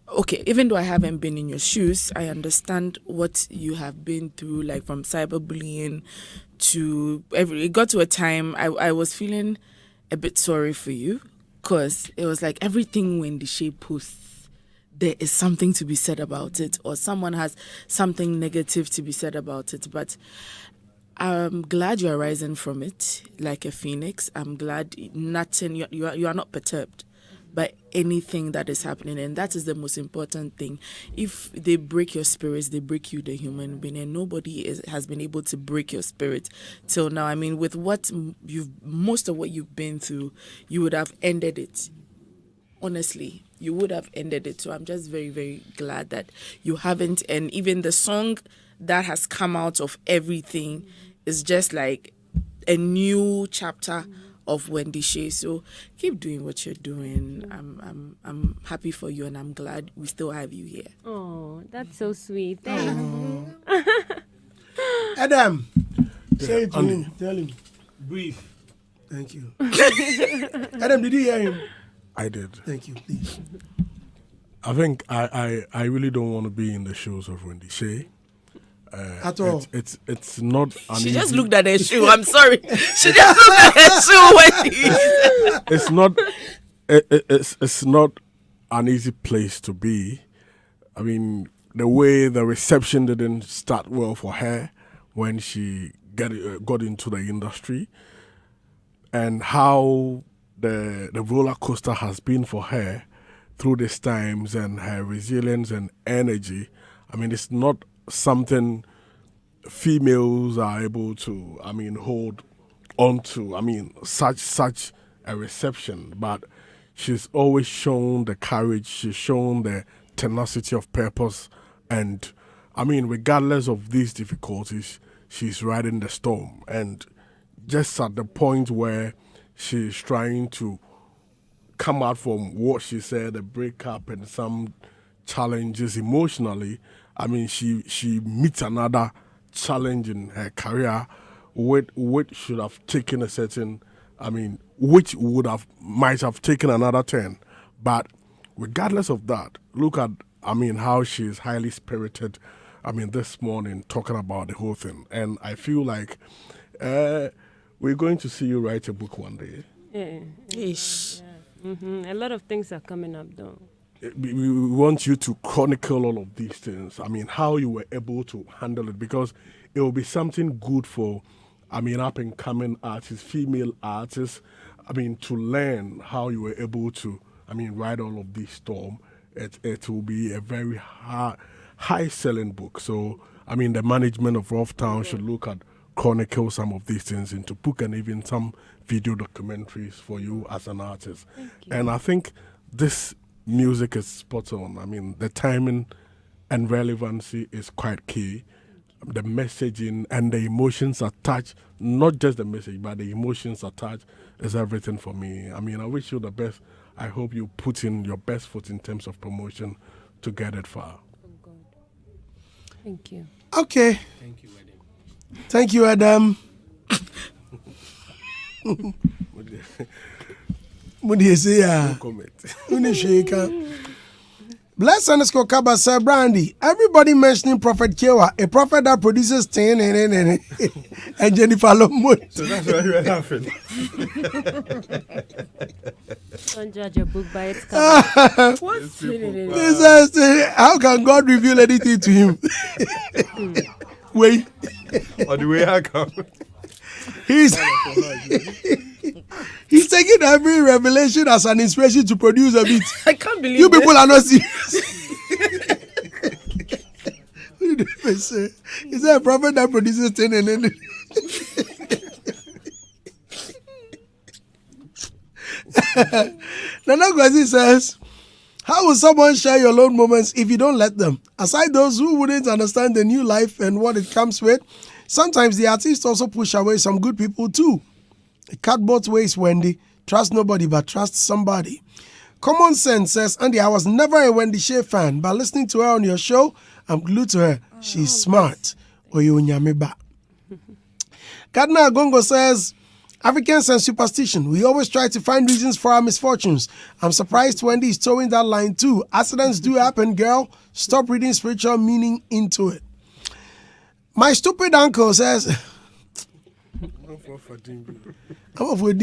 Okay, even though I haven't been in your shoes, I understand what you have been through, like from cyberbullying to it got to a time I was feeling a bit sorry for you because it was like everything Wendy Shay posts, there is something to be said about it, or someone has something negative to be said about it. But I'm glad you are rising from it like a phoenix. I'm glad you are not perturbed by anything that is happening, and that is the most important thing. If they break your spirits, they break you, the human being, and nobody has been able to break your spirit till now. I mean, with most of what you've been through, you would have ended it. Honestly, you would have ended it. So I'm just very, very glad that you haven't. And even the song that has come out of everything is just like a new chapter of Wendy Shay. So keep doing what you're doing. I'm happy for you, and I'm glad we still have you here. Oh, that's so sweet. Thanks. Adam, say it to him. Tell him. Breathe. Thank you. Adam, did you hear him? I did. Thank you, please. I think I really don't want to be in the shoes of Wendy Shay. At all. It's not an She easy, just looked at her shoe. I'm sorry. She just looked at her shoe when it's not it's not an easy place to be. I mean, the way the reception didn't start well for her when she got into the industry, and how the roller coaster has been for her through these times, and her resilience and energy. I mean, it's not something females are able to, hold on to. Such a reception, but she's always shown the courage. She's shown the tenacity of purpose, and regardless of these difficulties, she's riding the storm. And just at the point where she's trying to come out from what she said, a breakup and some challenges emotionally, she meets another challenge in her career, which should have taken a certain, which might have taken another turn. But regardless of that, look at, how she's highly spirited, this morning talking about the whole thing. And I feel like we're going to see you write a book one day. Yeah. Ish. Yeah. A lot of things are coming up, though. We want you to chronicle all of these things. How you were able to handle it, because it will be something good for, up and coming artists, female artists, to learn how you were able to, ride all of this storm. It will be a very high selling book. So, the management of Rough Town should look at chronicle some of these things into book, and even some video documentaries for you as an artist. And I think this music is spot on. The timing and relevancy is quite key. The messaging and the emotions attached, not just the message, but the emotions attached is everything for me. I wish you the best. I hope you put in your best foot in terms of promotion to get it far. Oh, God. Thank you. Okay. Thank you, Adam. Thank you, Adam. What do you say? No comment. Bless underscore Kaba said, Brandy, everybody mentioning Prophet Kewa, a prophet that produces 10 and Jennifer Lomwood. So that's why you were laughing. Don't judge a book by its cover. What's This is, how can God reveal anything to him? Wait. Or the way I come. He's taking every revelation as an inspiration to produce a beat. I can't believe You this. people are not serious. What did they say? Is there a prophet that produces 10 and then? Nana Gwazi says, how will someone share your lone moments if you don't let them? Aside those who wouldn't understand the new life and what it comes with, sometimes the artists also push away some good people too. It cut both ways, Wendy. Trust nobody, but trust somebody. Common Sense says, Andy, I was never a Wendy Shay fan, but listening to her on your show, I'm glued to her. She's smart. Oyonyameba. Gardner Gongo says, Africans and superstition. We always try to find reasons for our misfortunes. I'm surprised Wendy is towing that line too. Accidents do happen, girl. Stop reading spiritual meaning into it. My stupid uncle says, I'm off with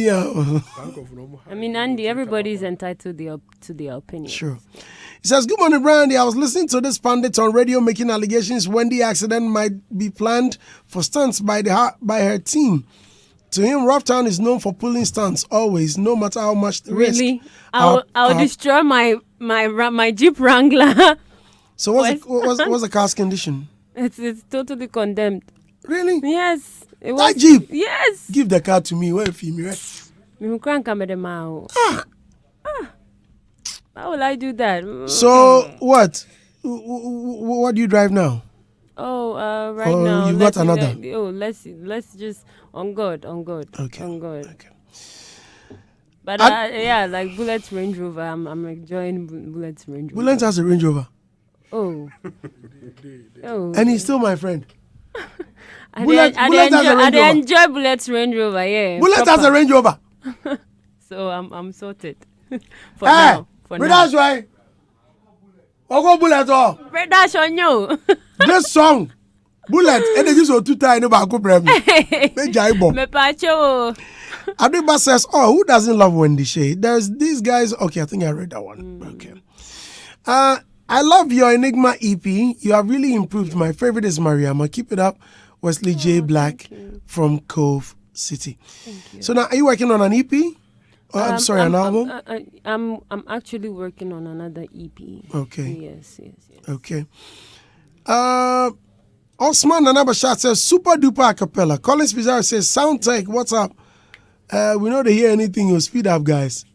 I mean, Andy, everybody's entitled to their opinion. Sure. He says, good morning, Brandy. I was listening to this pundit on radio making allegations Wendy accident might be planned for stunts by her team. To him, Roughtown is known for pulling stunts always, no matter how much the risk. Really? I'll destroy my Jeep Wrangler. So what's the car's condition? It's totally condemned. Really? Yes. It was. That Jeep? Yes. Give the car to me. Where if you How will I do that? So what? What do you drive now? Right Oh, now. you got another? Let's just on God. Okay. On God. Okay. But like Bullet Range Rover, I'm enjoying Bullet Range Rover. Bullet has a Range Rover. Oh. And he's still my friend. Bullet has a Range Rover. I enjoy Bullet's Range Rover, yeah. Bullet has a Range Rover. So I'm sorted. For now. That's right. I'll Bullet all. That's on you. This song, Bullet, and they use 2 times about go brem. Me pacho. Adiba says, who doesn't love Wendy Shay? There's these guys. Okay, I think I read that one. Okay. I love your Enigma EP. You have really improved. My favorite is Mariama. Keep it up. Wesley J. Black from Cove City. Thank you. So now, are you working on an EP? An album? I'm actually working on another EP. Okay. Yes. Okay. Osman Nanabashat says, super duper acapella. Collins Pizarro says, sound tech, what's up? We know they hear anything, you speed up, guys.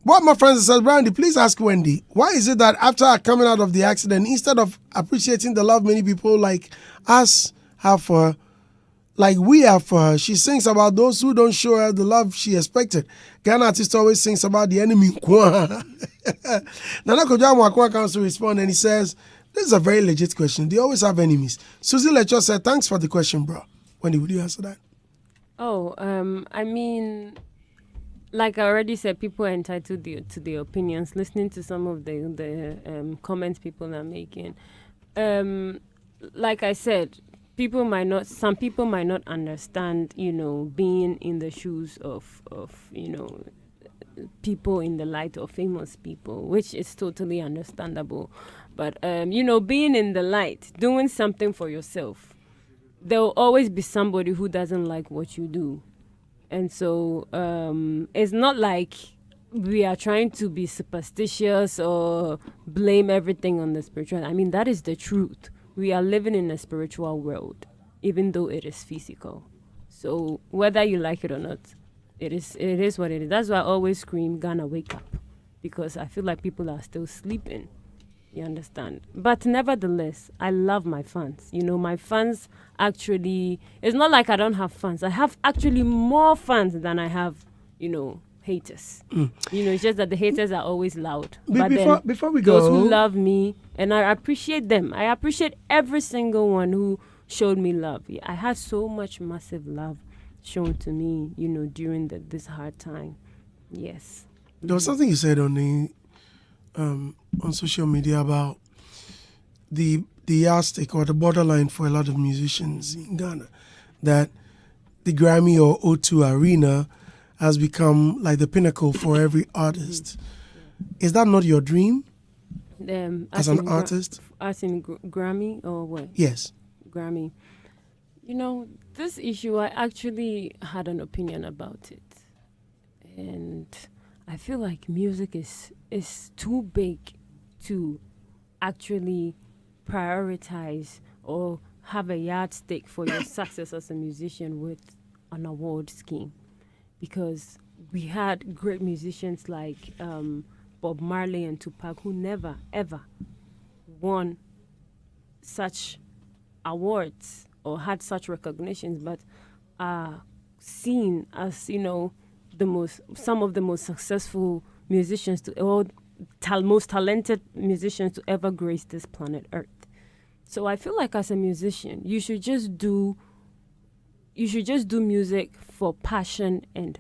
What my friend says, Brandy, please ask Wendy, why is it that after coming out of the accident, instead of appreciating the love many people like us have for her, like we have for her, she sings about those who don't show her the love she expected. Ghana artist always sings about the enemy. Nana Kojama comes to respond and he says, this is a very legit question. They always have enemies. Susie Lecho said, thanks for the question, bro. Wendy, would you answer that? I mean, like I already said, people are entitled to their opinions. Listening to some of the comments people are making, like I said, some people might not understand, being in the shoes of people in the light of famous people, which is totally understandable. But being in the light, doing something for yourself, there will always be somebody who doesn't like what you do. And so it's not like we are trying to be superstitious or blame everything on the spiritual. I mean, that is the truth. We are living in a spiritual world, even though it is physical. So whether you like it or not, it is what it is. That's why I always scream, Ghana, wake up. Because I feel like people are still sleeping. You understand? But nevertheless, I love my fans. My fans actually, it's not like I don't have fans. I have actually more fans than I have, haters. It's just that the haters are always loud. Before we go, those who love me, and I appreciate them. I appreciate every single one who showed me love. I had so much massive love shown to me, during this hard time. Yes. There was something you said on social media about the yardstick or the borderline for a lot of musicians in Ghana, that the Grammy or O2 Arena has become like the pinnacle for every artist. Is that not your dream as an artist? As in Grammy or what? Yes. Grammy. This issue, I actually had an opinion about it. And I feel like music is too big to actually prioritize or have a yardstick for your success as a musician with an award scheme. Because we had great musicians like Bob Marley and Tupac who never, ever won such awards or had such recognitions, but are seen as, some of the most successful musicians most talented musicians to ever grace this planet Earth. So I feel like as a musician, you should just do music for passion and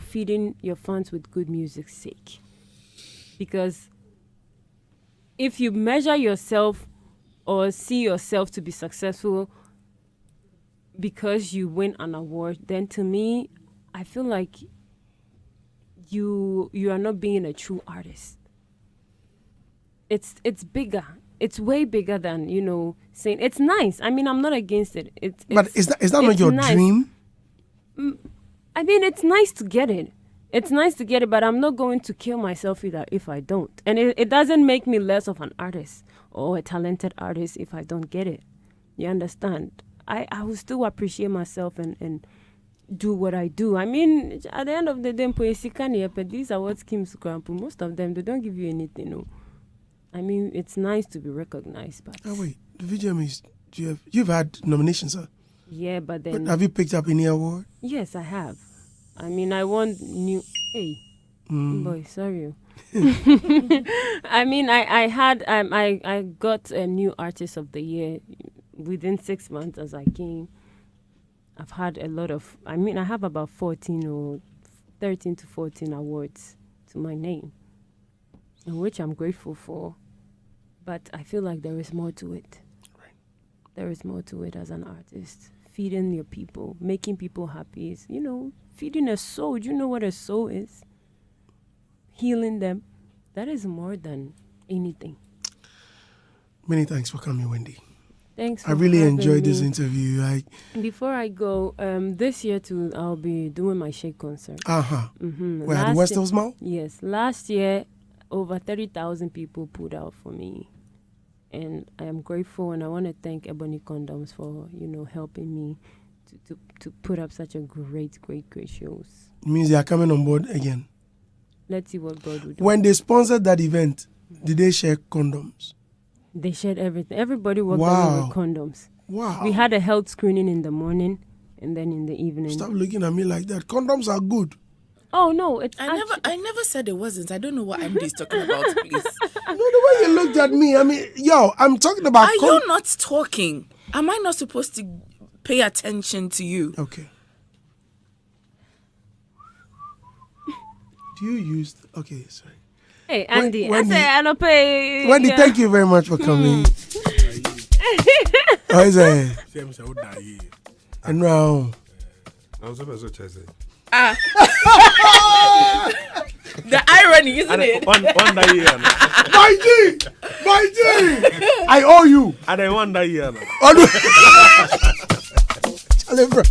feeding your fans with good music's sake. Because if you measure yourself or see yourself to be successful because you win an award, then to me, I feel like you are not being a true artist. It's bigger. It's way bigger than, saying it's nice. I mean, I'm not against it. But is that not your nice. dream? I mean, it's nice to get it. It's nice to get it, but I'm not going to kill myself either if I don't. And it doesn't make me less of an artist or a talented artist if I don't get it. You understand? I will still appreciate myself and do what I do. I mean, at the end of the day, these awards schemes, most of them, they don't give you anything. No. I mean, it's nice to be recognized. But wait, the VGM is, you've had nominations, huh? Yeah, but then... But have you picked up any award? Yes, I have. I mean, I won new... Hey, boy, sorry. I mean, I got a new artist of the year within 6 months as I came. I've had a lot of... I mean, I have about 13 to 14 awards to my name, which I'm grateful for. But I feel like there is more to it. Right. There is more to it as an artist. Feeding your people, making people happy is, feeding a soul. Do you know what a soul is? Healing them. That is more than anything. Many thanks for coming, Wendy. Thanks for I really having enjoyed me. this interview. Before I go, this year too, I'll be doing my Shake concert. Mm-hmm. Where, at West Hills Mall? Yes. Last year, over 30,000 people pulled out for me. And I am grateful, and I want to thank Ebony Condoms for, helping me to put up such a great shows. It means they are coming on board again. Let's see what God will do. When they sponsored that event, did they share condoms? They shared everything. Everybody walked Wow. away with condoms. Wow. We had a health screening in the morning, and then in the evening. Stop looking at me like that. Condoms are good. Oh no, I never said it wasn't. I don't know what MD is talking about, please. No, the way you looked at me, I mean, I'm talking about... Are you not talking? Am I not supposed to pay attention to you? Okay. Do you use... Okay, sorry. Hey, Andy, Wendy, I don't pay. Wendy, thank you very much for coming. How is it? And now... I was supposed to say. The irony, isn't it? One year. My G! I owe you. And then 1 year. Oh, no. Chale, bro.